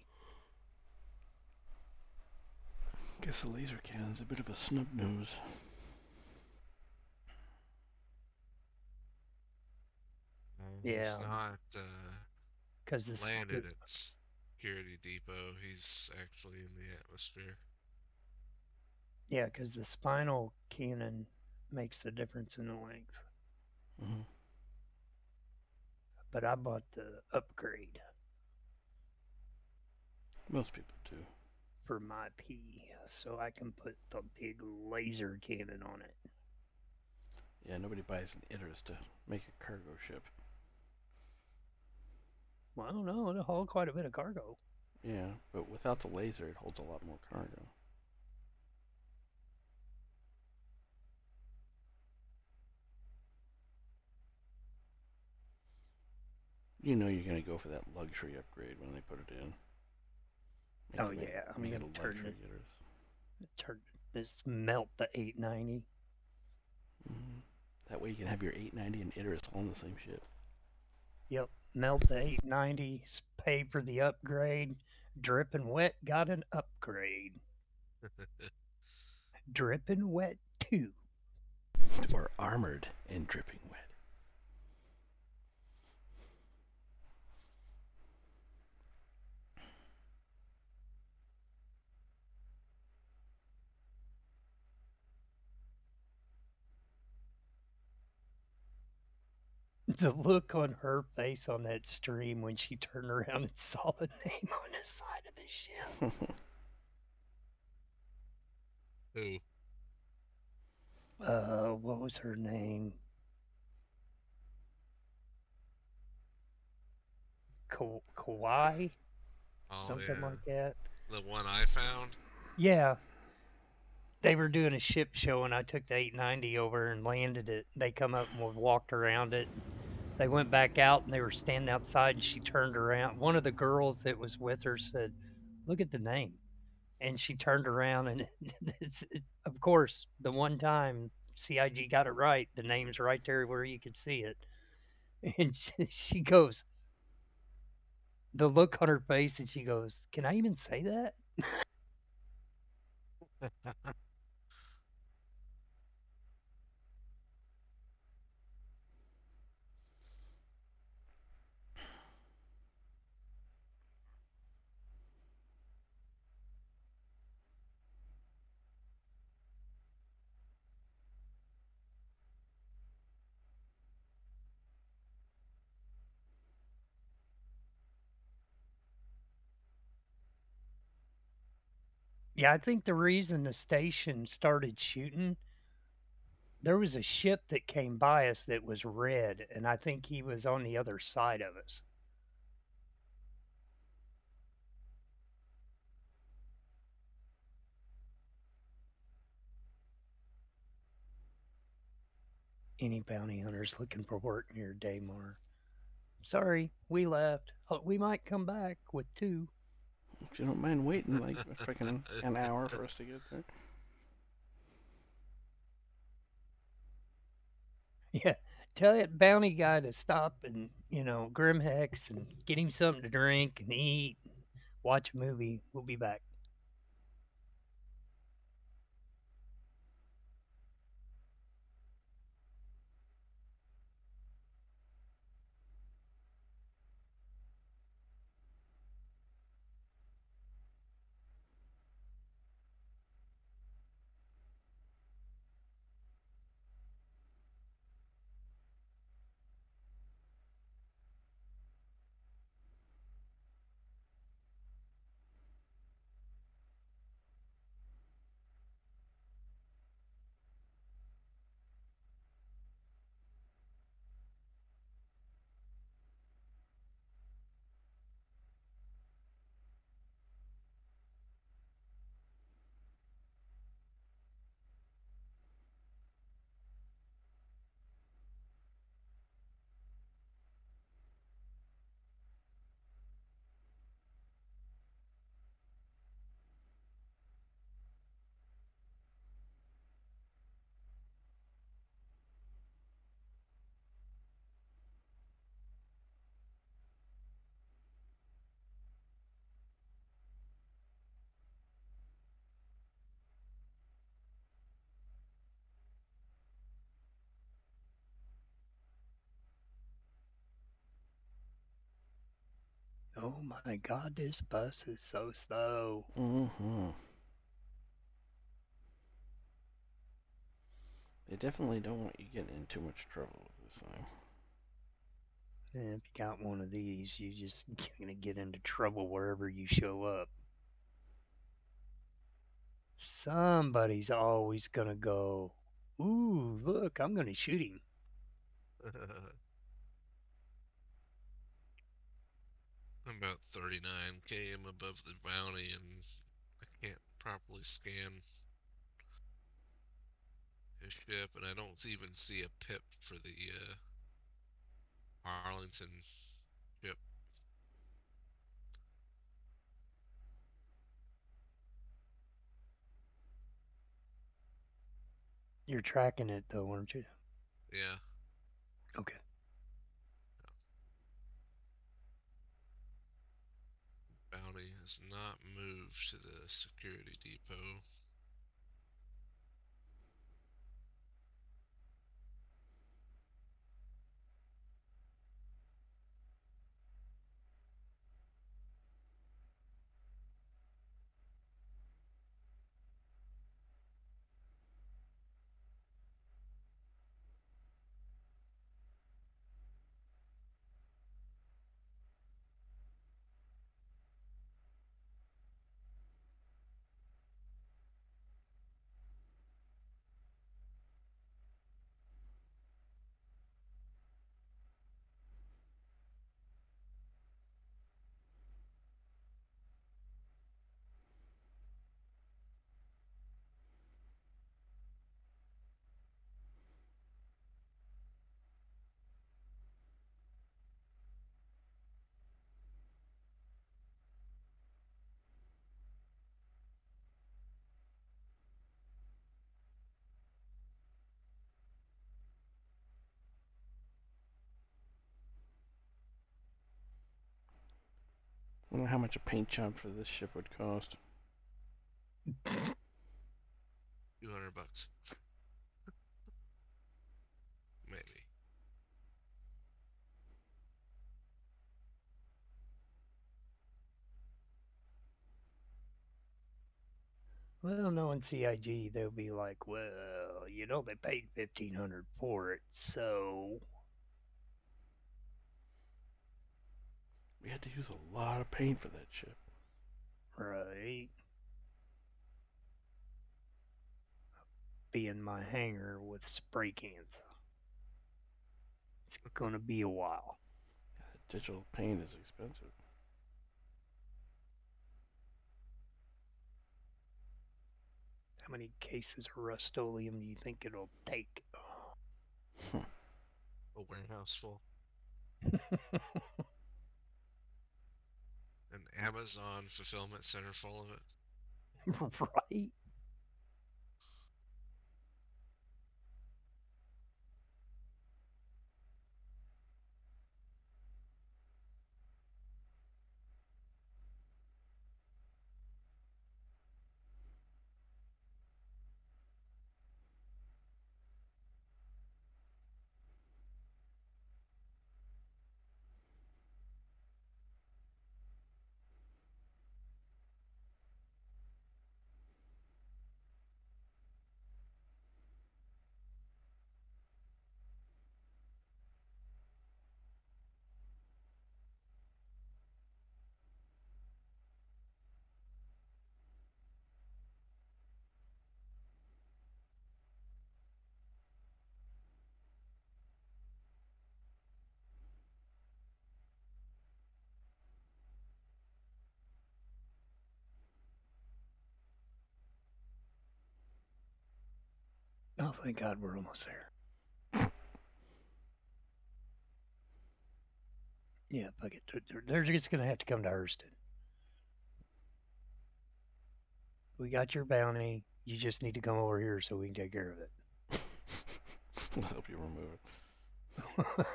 Guess the laser cannon's a bit of a snub nose. It's Yeah, not because this landed at Security Depot. He's actually in the atmosphere. yeah, because the spinal cannon makes the difference in the length. Mm-hmm. But I bought the upgrade Most people do. for my P, so I can put the big laser cannon on it. Yeah, nobody buys an Idris to make a cargo ship. Well, I don't know. It'll hold quite a bit of cargo. Yeah, but without the laser, it holds a lot more cargo. You know you're going to go for that luxury upgrade when they put it in. Oh yeah, I'm make it gonna a turn luxury it. Idris. This melt the 890. Mm-hmm. That way you can have your 890 and Idris all in the same ship. Yep. Melt the 890, pay for the upgrade. Dripping wet got an upgrade. Dripping wet 2. Or armored and dripping wet. The look on her face on that stream when she turned around and saw the name on the side of the ship. Who? What was her name? Kauai? Oh Something yeah, like that. the one I found. Yeah, they were doing a ship show and I took the 890 over and landed it. They come up and we walked around it. They went back out and they were standing outside and she turned around. One of the girls that was with her said, "Look at the name." And she turned around and of course, the one time CIG got it right, the name's right there where you could see it. And she goes, the look on her face, and she goes, "Can I even say that?" Yeah, I think the reason the station started shooting, there was a ship that came by us that was red, and I think he was on the other side of us. Any bounty hunters looking for work near Daymar? Sorry, we left. We might come back with 2. If you don't mind waiting like a freaking an hour for us to get there. Yeah, tell that bounty guy to stop and, Grimhex and get him something to drink and eat, watch a movie. We'll be back. Oh my god, this bus is so slow. Mm-hmm. They definitely don't want you getting in too much trouble with this thing. And if you got one of these, you just gonna get into trouble wherever you show up. Somebody's always gonna go, "Ooh, look, I'm gonna shoot him." I'm about 39 km above the bounty, and I can't properly scan his ship, and I don't even see a pip for the Arlington ship. You're tracking it though, aren't you? Yeah. Okay. has not moved to the security depot. I wonder how much a paint job for this ship would cost. $200. Maybe. Well, knowing CIG, they'll be like, well, you know, they paid $1,500 for it, so We had to use a lot of paint for that ship. right. Be in my hangar with spray cans. It's gonna be a while. Digital paint is expensive. How many cases of Rust-Oleum do you think it'll take? A warehouse full. An Amazon fulfillment center full of it. Right? Oh, thank God we're almost there. Yeah, fuck it. They're just gonna have to come to Hurston. We got your bounty. You just need to come over here so we can take care of it. I'll help you remove it.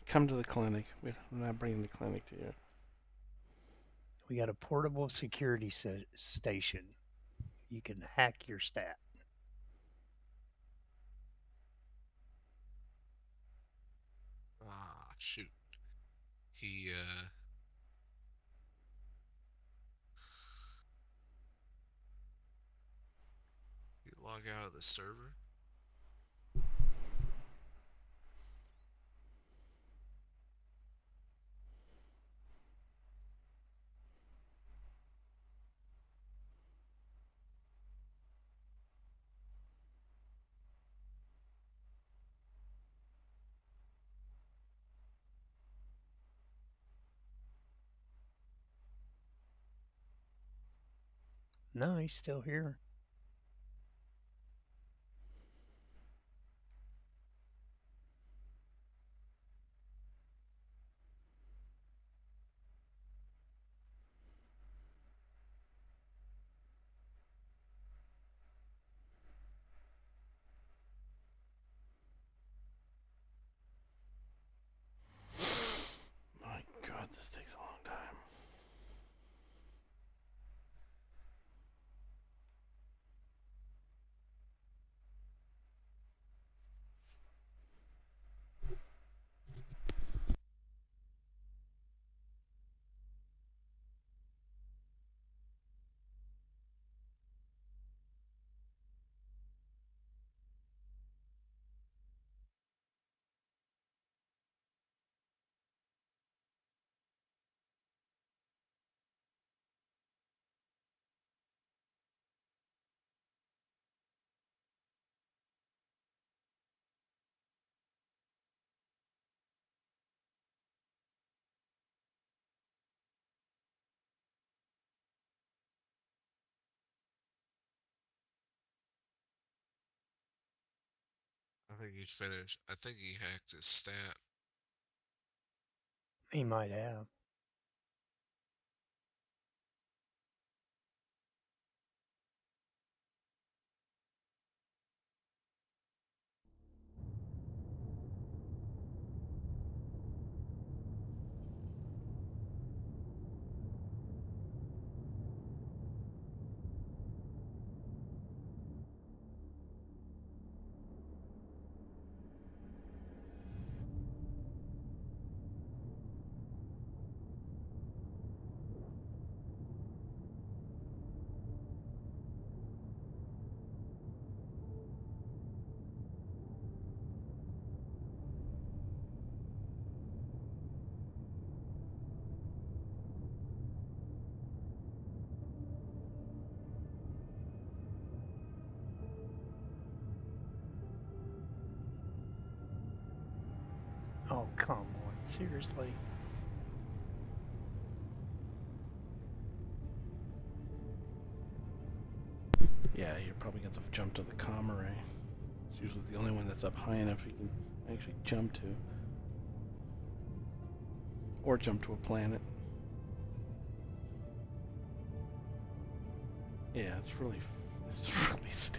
Come to the clinic. We're not bringing the clinic to you. We got a portable security station. You can hack your stat. Ah, shoot. He log out of the server. No, he's still here. My God, this takes a long time. think he finished. I think he hacked his stat. He might have. Oh, come on. Seriously? Yeah, you're probably going to jump to the comma ray. It's usually the only one that's up high enough you can actually jump to. Or jump to a planet. Yeah, it's really stupid.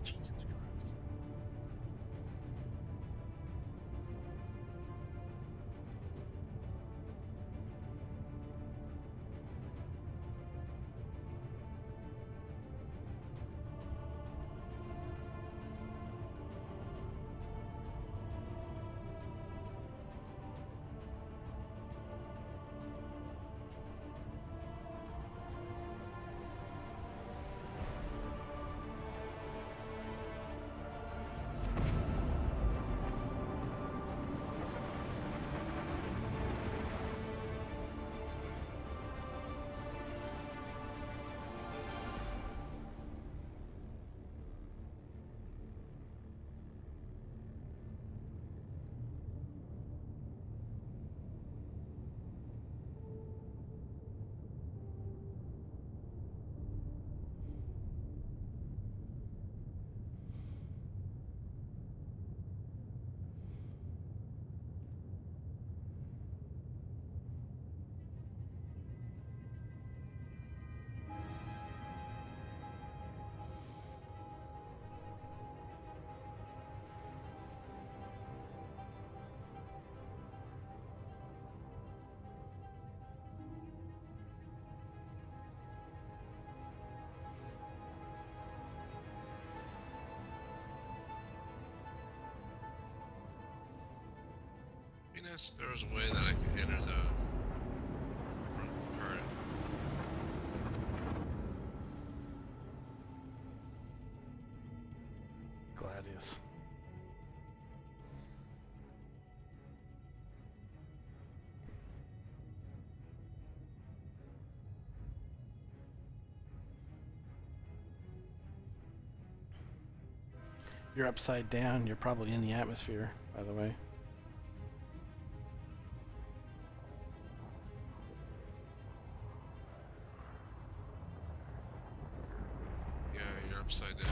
Jesus Christ. Be nice if there was a way that I could enter the turret. Gladius. You're upside down. You're probably in the atmosphere, by the way. Yeah, you're upside down.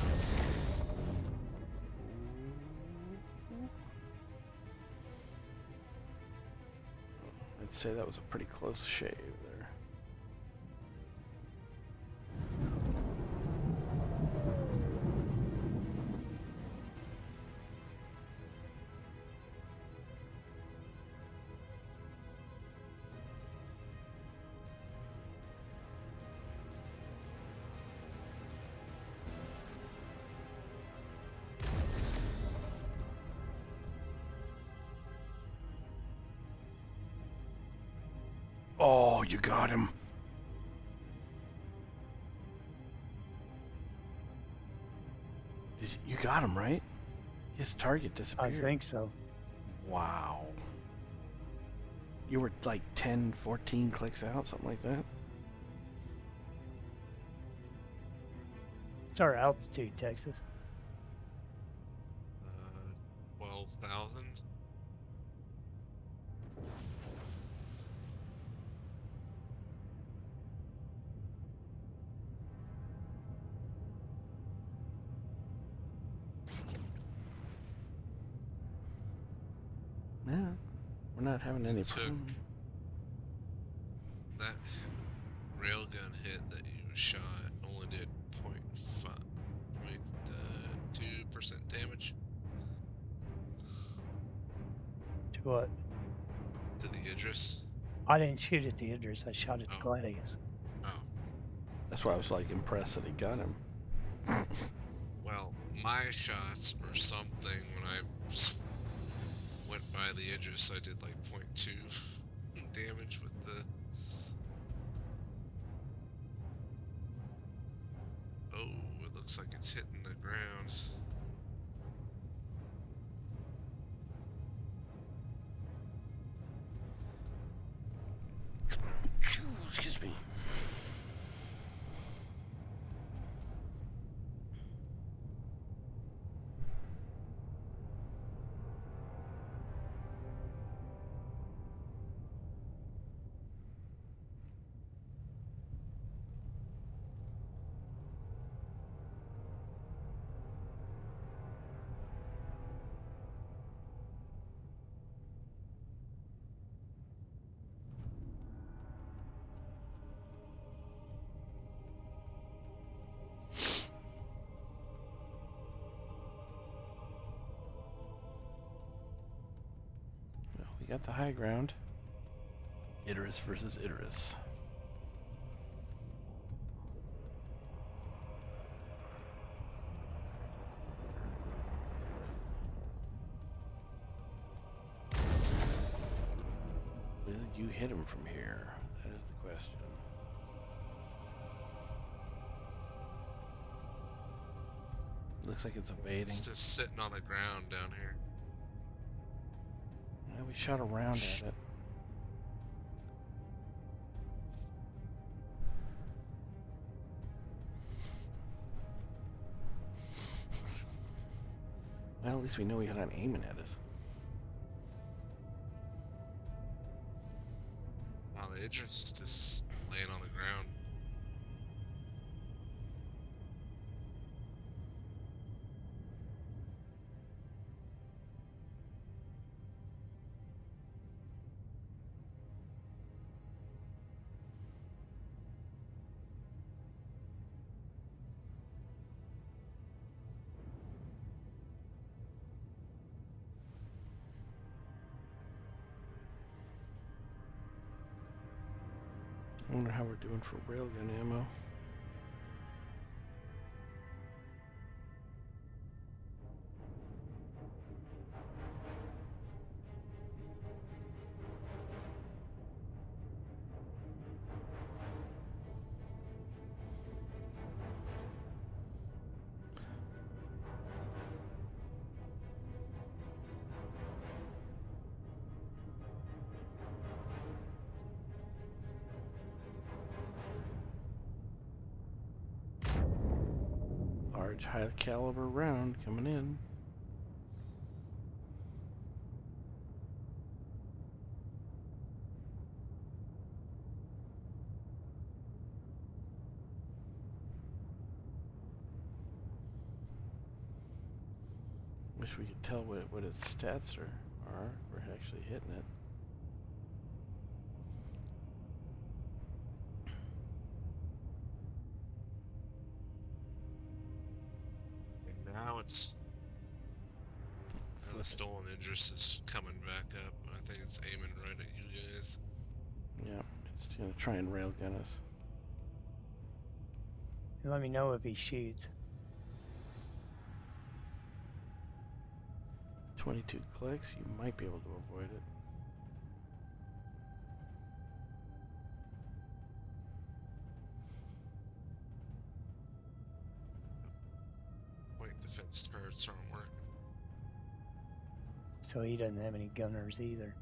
I'd say that was a pretty close shave there. you got him. You got him, right? His target I disappeared. think so. Wow. You were like 10, 14 clicks out, something like that? What's our altitude, Texas? 12,000. Yeah. We're not having any Took- problem. That railgun hit that you shot only did 0.2% damage To what? to the Idris. I didn't shoot at the Idris. I shot at the Oh. Gladius. Oh, That's why I was like impressed that he got him. well, my shots or something when I went by the Idris, I did like 0.2 damage with the. Oh, it looks like it's hitting the ground. Excuse me. Well, we got the high ground. Idris versus Idris. Will you hit him from here? That is the question. Looks like it's evading. It's just sitting on the ground down here. Yeah, we shot around at it. Well, at least we know he's not aiming at us. Wow, the Idris is just laying on the ground. I wonder how we're doing for railgun ammo. Large high caliber round coming in. Wish we could tell what its stats are if we're actually hitting it. And now it's. Now the stolen Idris is coming back up. I think it's aiming right at you guys. Yeah, it's gonna try and railgun us. Let me know if he shoots. 22 clicks, you might be able to avoid it. defense turrets aren't working. So he doesn't have any gunners either.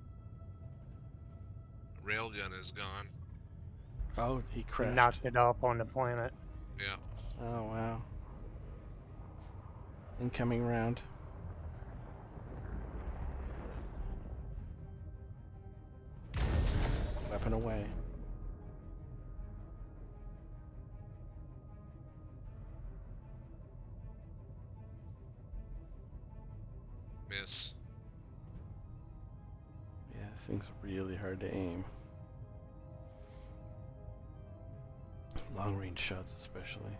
Railgun is gone. Oh, he He crashed. knocked it off on the planet. Yeah. Oh, wow. Incoming round. Weapon away. Miss. Yeah, this thing's really hard to aim. Long range shots especially.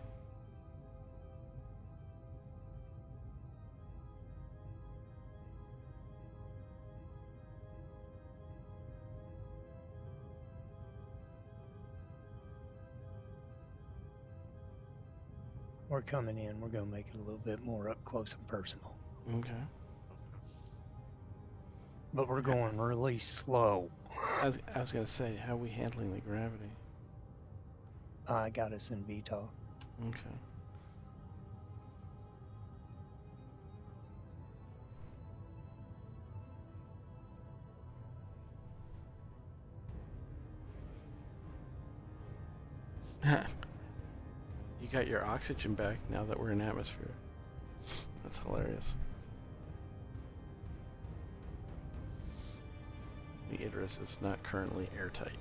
We're coming in. We're going to make it a little bit more up close and personal. Okay. Okay. But we're going really slow. I was gonna say, how are we handling the gravity? I got us in VTOL. Okay. You got your oxygen back now that we're in atmosphere. That's hilarious. The Idris is not currently airtight.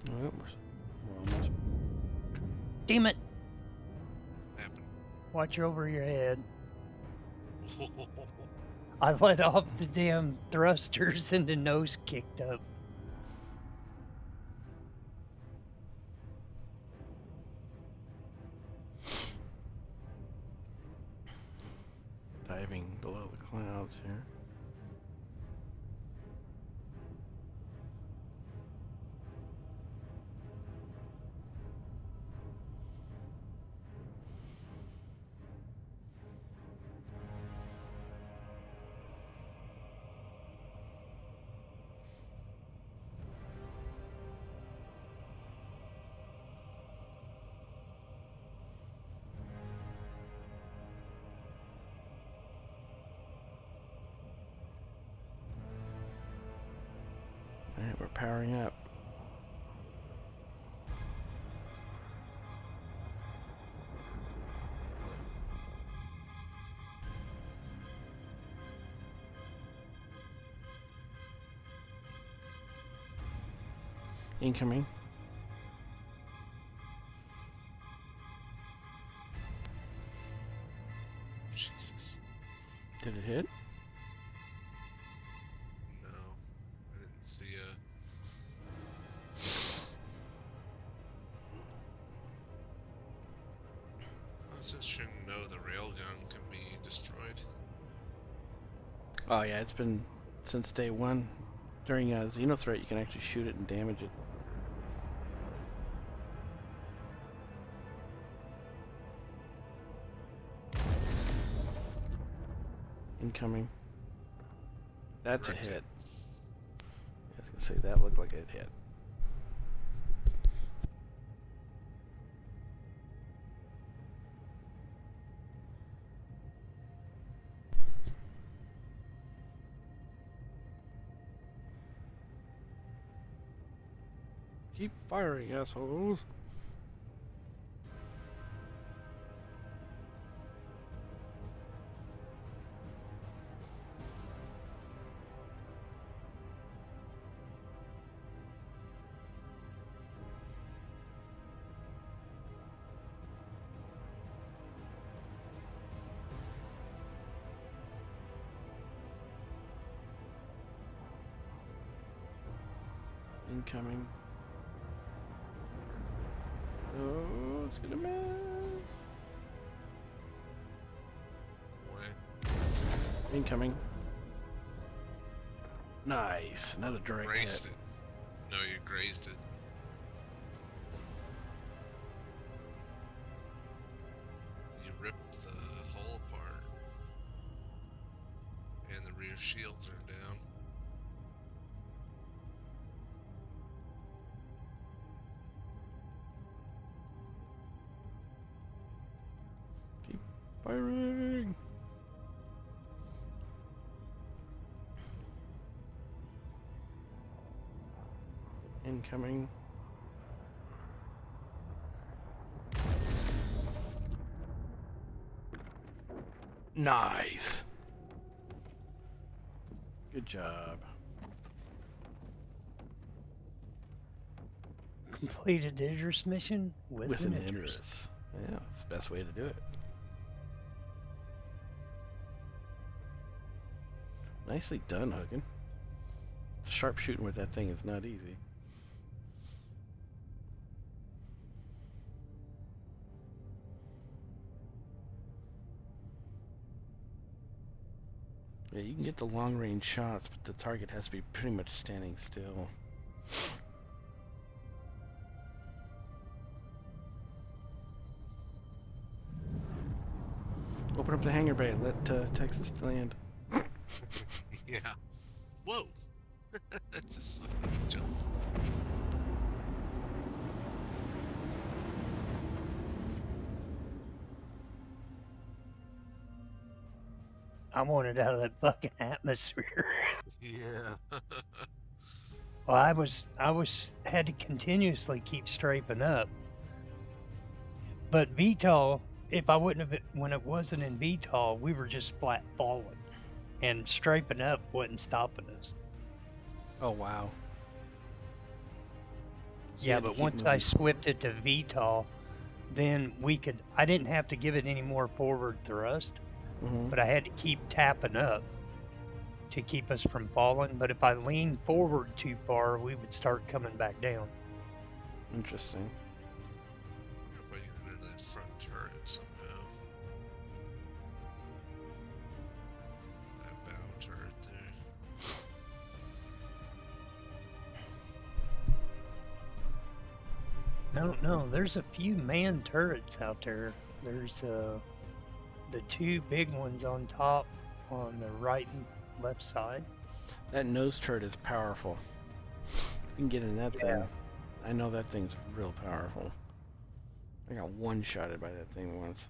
Well, we're almost. Damn it! Happened. Watch over your head. I let off the damn thrusters and the nose kicked up. Diving below the clouds here. Alright, we're powering up. Incoming. Jesus. Did it hit? No. I didn't see a... I was just shouldn't know the railgun can be destroyed. Oh yeah, it's been since day one. During a Xenothreat, you can actually shoot it and damage it. Incoming. That's Wrecked a hit. it. I was gonna say that looked like it hit. Keep firing, assholes. Incoming. Oh, it's gonna miss. Incoming. Nice. Another direct Grazed hit. it. No, you grazed it. You ripped the hull apart. And the rear shields are down. Keep firing. Incoming. Nice. Good job. Completed the Idris mission with an Idris. Idris. Yeah, that's the best way to do it. Nicely done, Huggin. Sharpshooting with that thing is not easy. Yeah, you can get the long range shots, but the target has to be pretty much standing still. Open up the hangar bay. Let Texas land. Yeah. Whoa! That's just like a jump. I wanted out of that fucking atmosphere. Yeah. Well, I had to continuously keep strafing up. But VTOL, if I wouldn't have, when it wasn't in VTOL, we were just flat falling, and strafing up wasn't stopping us. Oh wow. So you Yeah, had to but keep once I moving forward. swipped it to VTOL, then I didn't have to give it any more forward thrust, Mhm. but I had to keep tapping up to keep us from falling. But if I leaned forward too far, we would start coming back down. Interesting. If I can get into that front turret somehow. That bow turret there. No, there's a few manned turrets out there. There's the two big ones on top on the right and left side. That nose turret is powerful. You can get in that thing. I know that thing's real powerful. I got one-shotted by that thing once.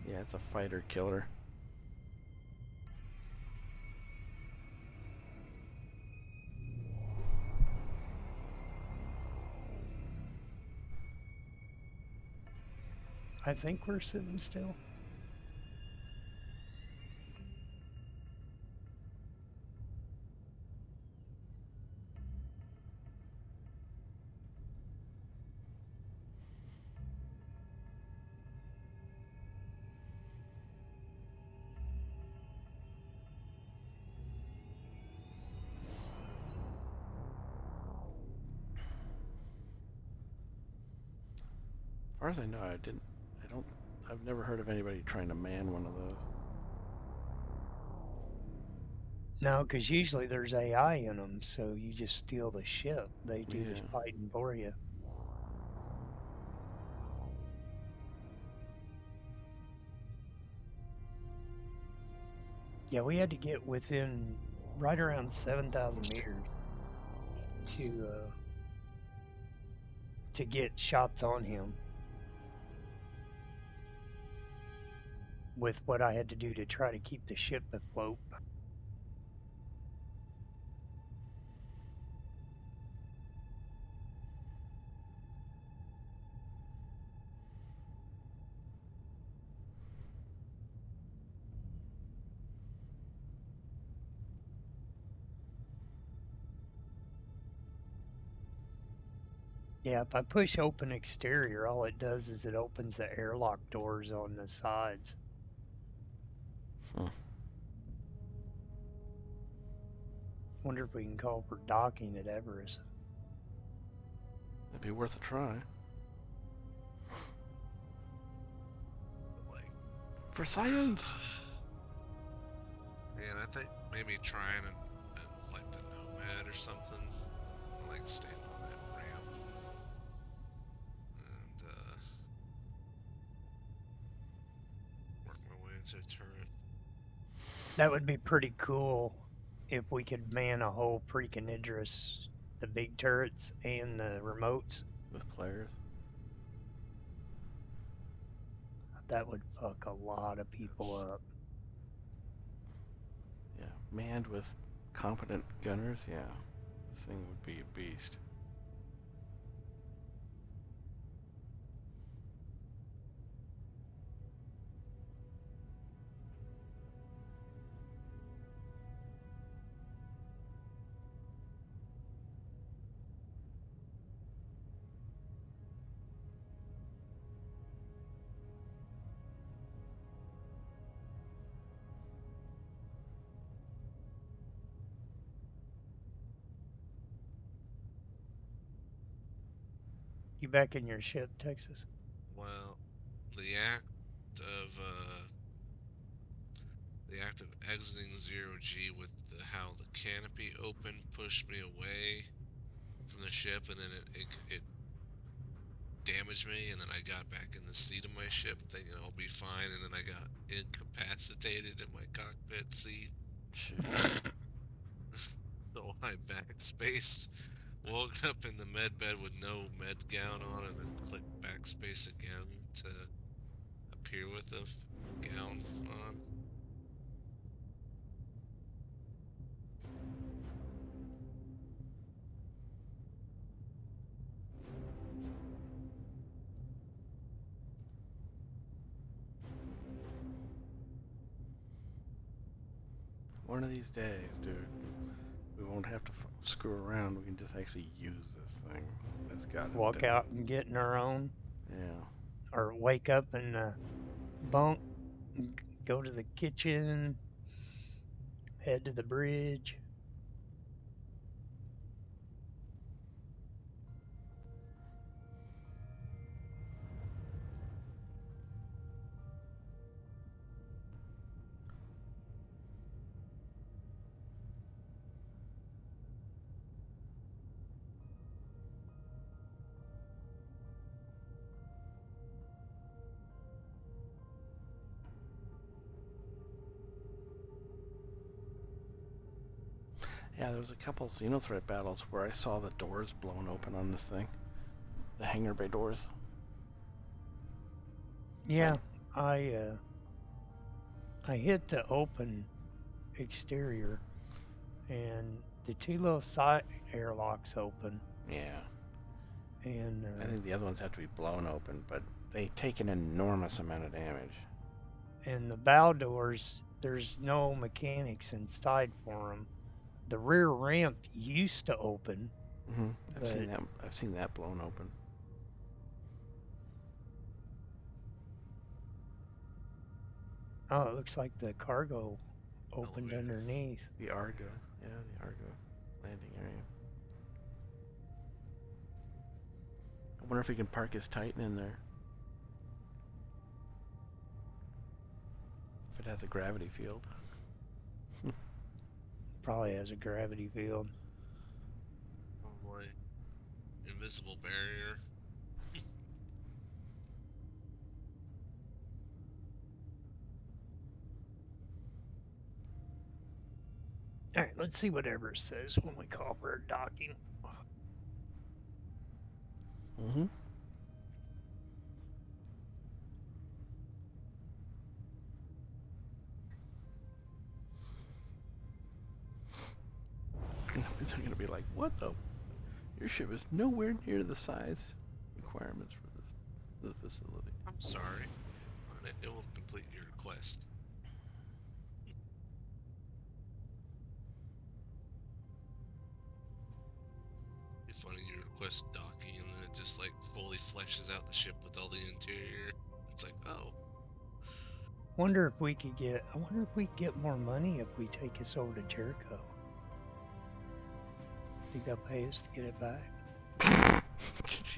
Yeah, it's a fighter killer. I think we're sitting still. As far as I know, I've never heard of anybody trying to man one of those. No, because usually there's AI in them, so you just steal the ship. They do the Yeah. fighting for you. Yeah, we had to get within right around 7,000 meters to get shots on him. With what I had to do to try to keep the ship afloat. Yeah, if I push open exterior, all it does is it opens the airlock doors on the sides. Huh. Wonder if we can call for docking at Everest. That'd be worth a try. For science. Man, I think maybe trying and like the Nomad or something. I like staying on that ramp. And work my way into a turret. That would be pretty cool if we could man a whole freaking Idris, the big turrets and the remotes. With players. That would fuck a lot of people up. Yeah, manned with competent gunners. Yeah, this thing would be a beast. You back in your ship, Texas? Well, the act of exiting 0G with how the canopy opened pushed me away from the ship, and then it damaged me, and then I got back in the seat of my ship thinking I'll be fine, and then I got incapacitated in my cockpit seat. Shit. So I backspaced, woke up in the med bed with no med gown on, and then clicked backspace again to appear with the gown on. One of these days, dude, we won't have to screw around. We can just actually use this thing. That's got Walk out and get in our own, Yeah. or wake up in the bunk, go to the kitchen, head to the bridge. Yeah, there was a couple Xenothreat battles where I saw the doors blown open on this thing. The hangar bay doors. Yeah, I hit the open exterior, and the two little side airlocks open, Yeah. and I think the other ones have to be blown open, but they take an enormous amount of damage. and the bow doors, there's no mechanics inside for them. The rear ramp used to open. I've seen that. I've seen that blown open. Oh, it looks like the cargo opened Elevator. underneath. The Argo. Yeah, the Argo landing area. I wonder if he can park his Titan in there. If it has a gravity field. Probably has a gravity field. Probably. Invisible barrier. All right, let's see what Everest says when we call for a docking. Mm-hmm. They're gonna be like, what the? Your ship is nowhere near the size requirements for this facility. I'm sorry. It will complete your request. It's funny you request docking and then it just like fully fleshes out the ship with all the interior. It's like, oh. I wonder if we could get more money if we take this over to Jericho. Think they'll pay us to get it back?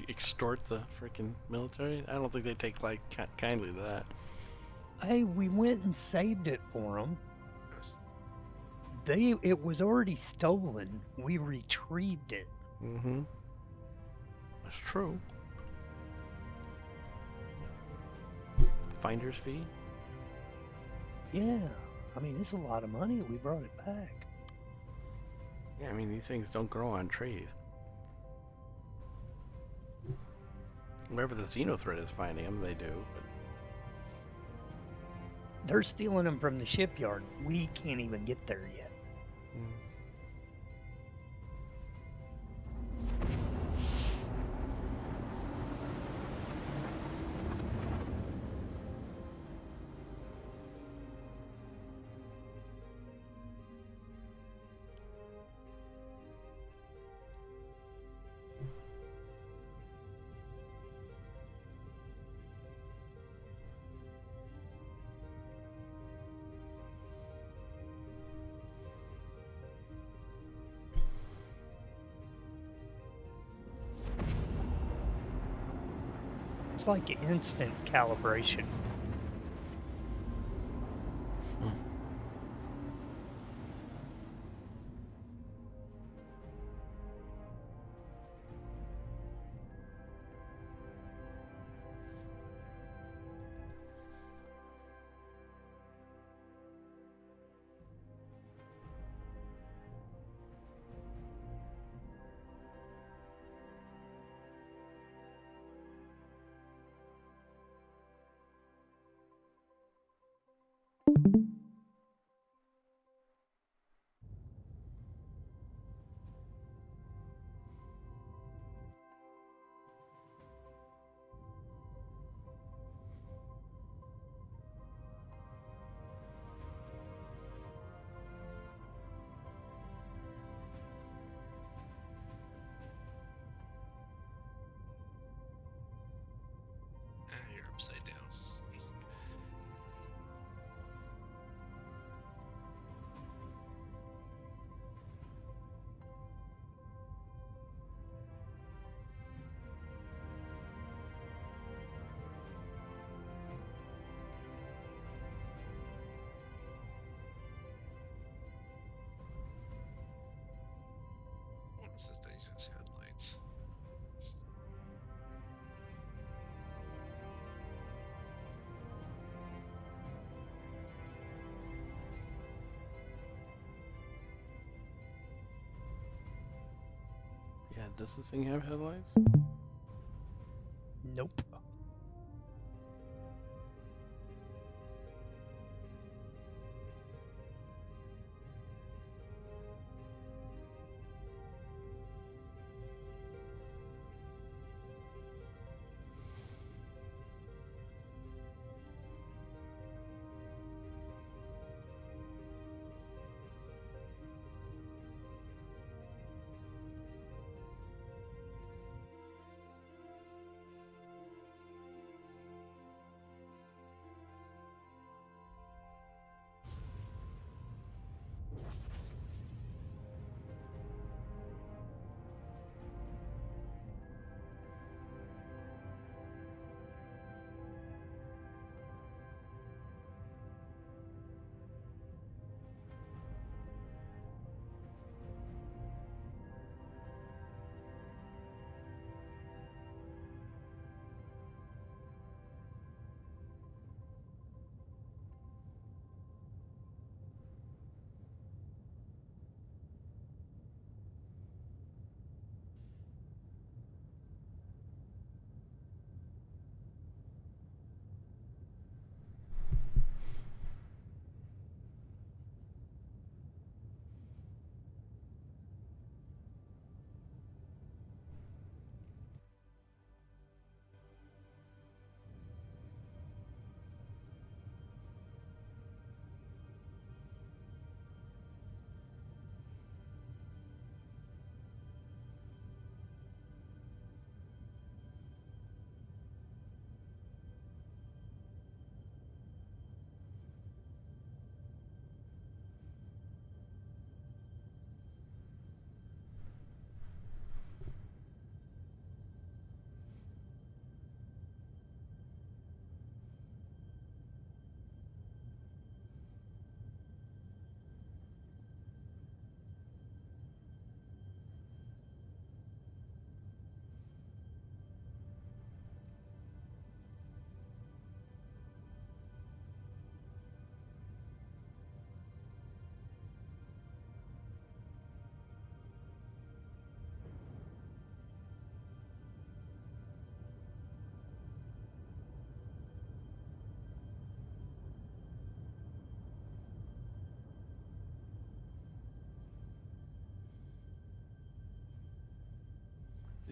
Extort the freaking military? I don't think they take like kindly to that. Hey, we went and saved it for them. It was already stolen. We retrieved it. Mm-hmm. That's true. Finder's fee? Yeah. I mean, it's a lot of money. We brought it back. Yeah, I mean, these things don't grow on trees. Wherever the xenothreat is finding them, they do. But They're stealing them from the shipyard. We can't even get there yet. It's like instant calibration. You're upside down. What if the thing has headlights? yeah, does this thing have headlights? Nope.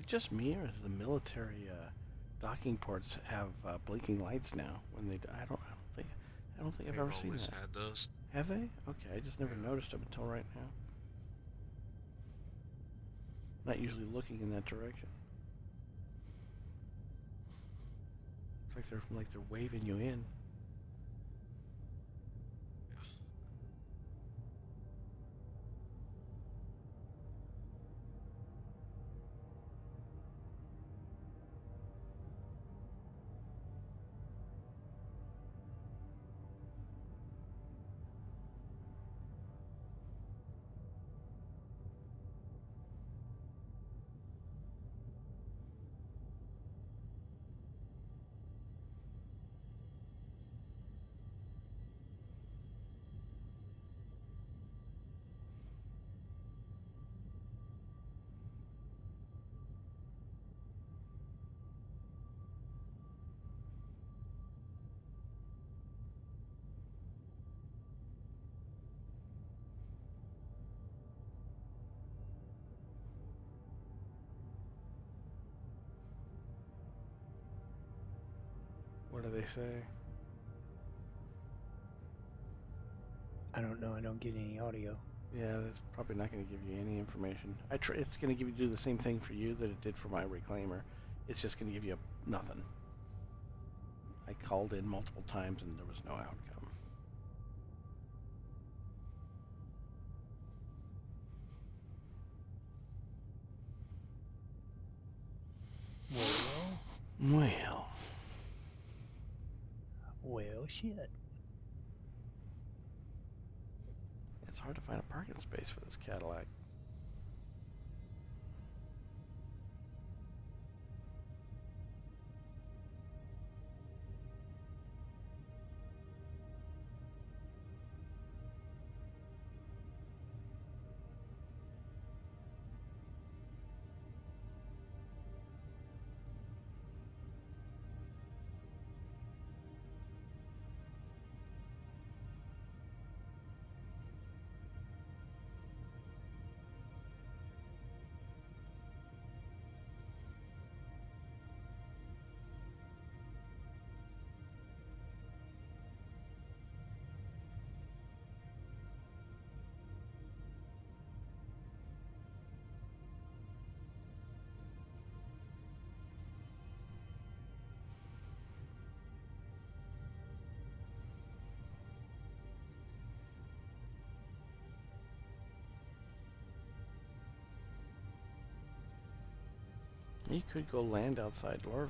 it just me, or does the military docking ports have blinking lights now? When they, I don't think I've They've ever seen always that. had those. Have they? Okay, I just never Yeah. noticed them until right now. Not usually looking in that direction. It's like they're waving you in. Yeah. What do they say? I don't know. I don't get any audio. Yeah, that's probably not going to give you any information. It's going to do the same thing for you that it did for my reclaimer. It's just going to give you nothing. I called in multiple times and there was no outcome. Well, shit. It's hard to find a parking space for this Cadillac. You could go land outside Lorville.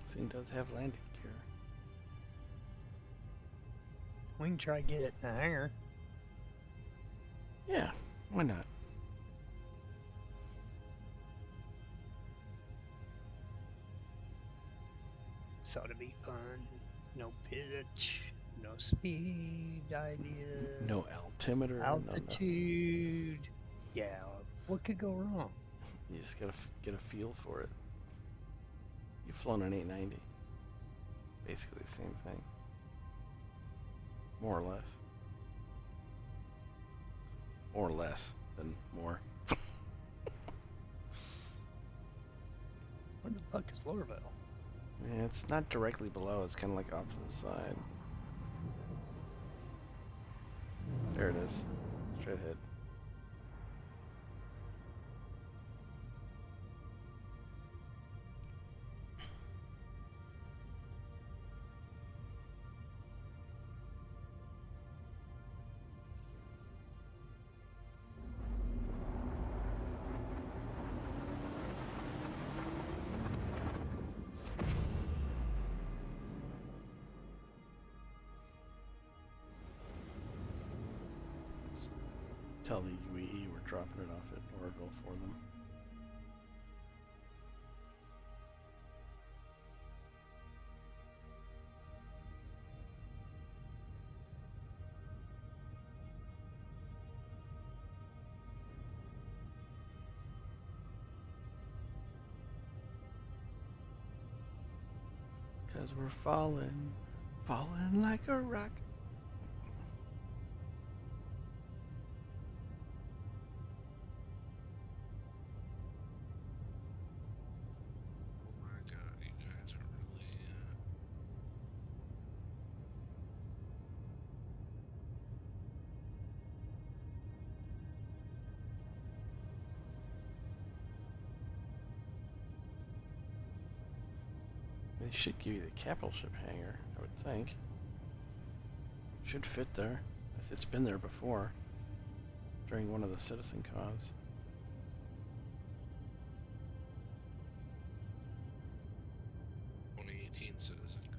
This thing does have landing gear. We can try to get it in the hangar. Yeah, why not? This ought to be fun. No pitch, no speed idea. No altimeter. Altitude. Yeah, what could go wrong? You just gotta get a feel for it. You've flown an 890. Basically the same thing. More or less. Or less than more. Where the fuck is Lorville? Yeah, it's not directly below. It's kind of like opposite side. There it is. Straight ahead. Tell the UAE we're dropping it off at Oroville for them. Cause we're falling like a rock. They should give you the capital ship hangar, I would think. Should fit there. It's been there before. During one of the citizen cons. 2018 Citizen Con.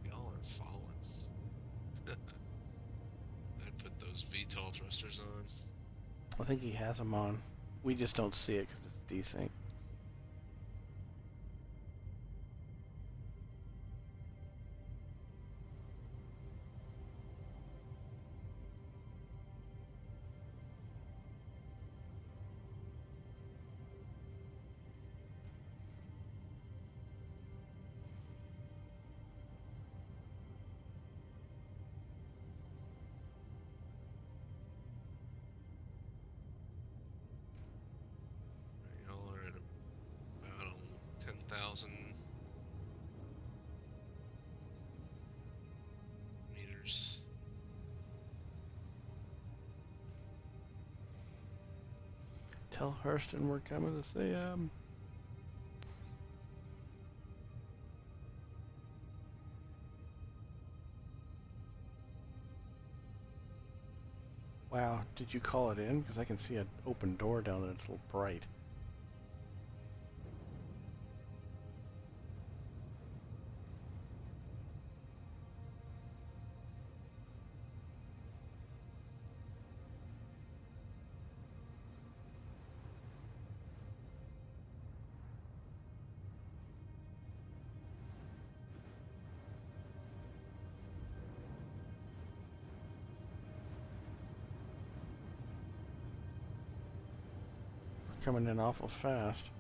Y'all are falling. I put those VTOL thrusters on. I think he has them on. We just don't see it because it's desync. Y'all are at about 10,000 meters. Tell Hurston we're coming to see him. Wow, did you call it in? Because I can see an open door down there. It's a little bright. Coming in awful fast.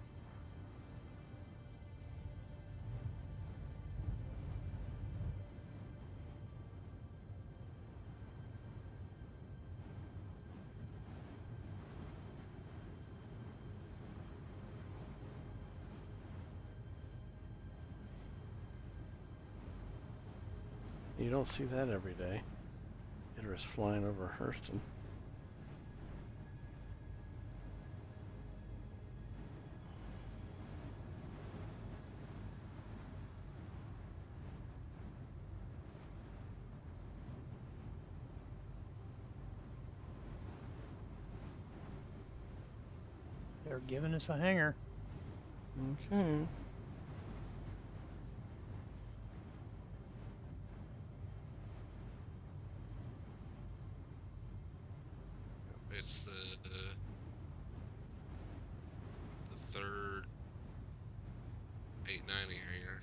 You don't see that every day. Idris flying over Hurston. They're giving us a hangar. Okay. It's the third 890 hangar.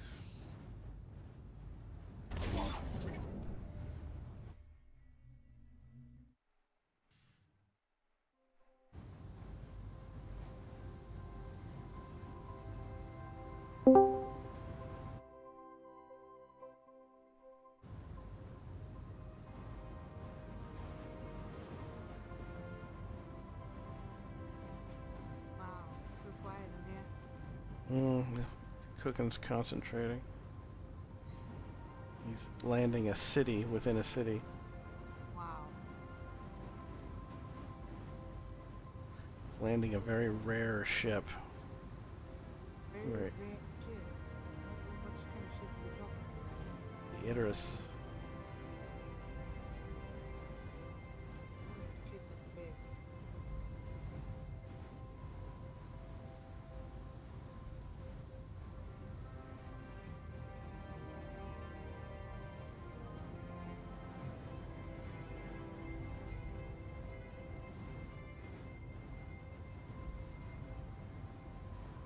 Wow, so quiet in here. Cooking's concentrating. He's landing a city within a city. Wow. Landing a very rare ship. Very Right. rare shit. What kind of shit are we talking about? The Idris. Shit that's big.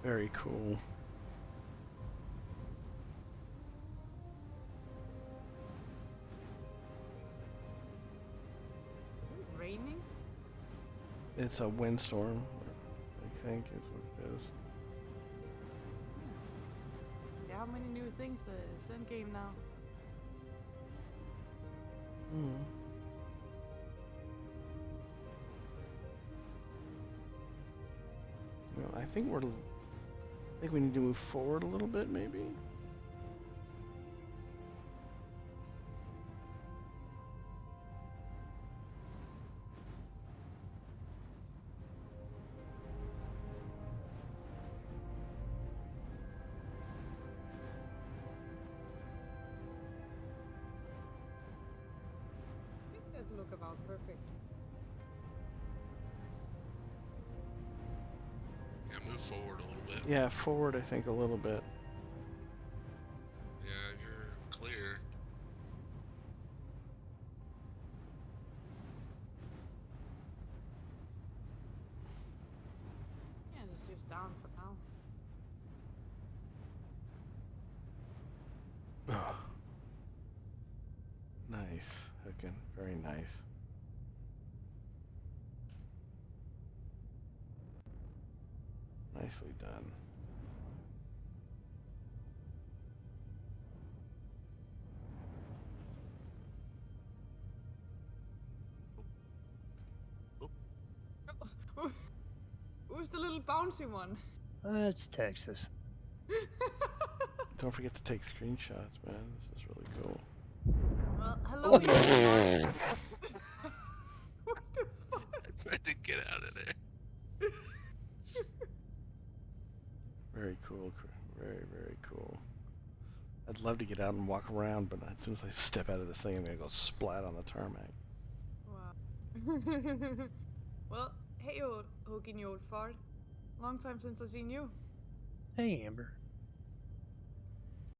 Very cool. Is it raining? It's a windstorm. think, is what it is. Yeah, how many new things is in game now? Hmm. Well, I think we need to move forward a little bit, maybe. I think that look about perfect. Yeah, move forward a little bit. Yeah, forward, I think, a little bit. Yeah, you're clear. Yeah, it's just down for now. Nice, hooking. Very nice. Nicely done. Who's the little bouncy one? It's Texas. Don't forget to take screenshots, man. This is really cool. Well, hello. Oh. What the fuck? I tried to get out of there. Very cool. Very, very cool. I'd love to get out and walk around, but as soon as I step out of this thing, I'm gonna go splat on the tarmac. Wow. Well, hey, old hooking you old fart. Long time since I've seen you. Hey, Amber.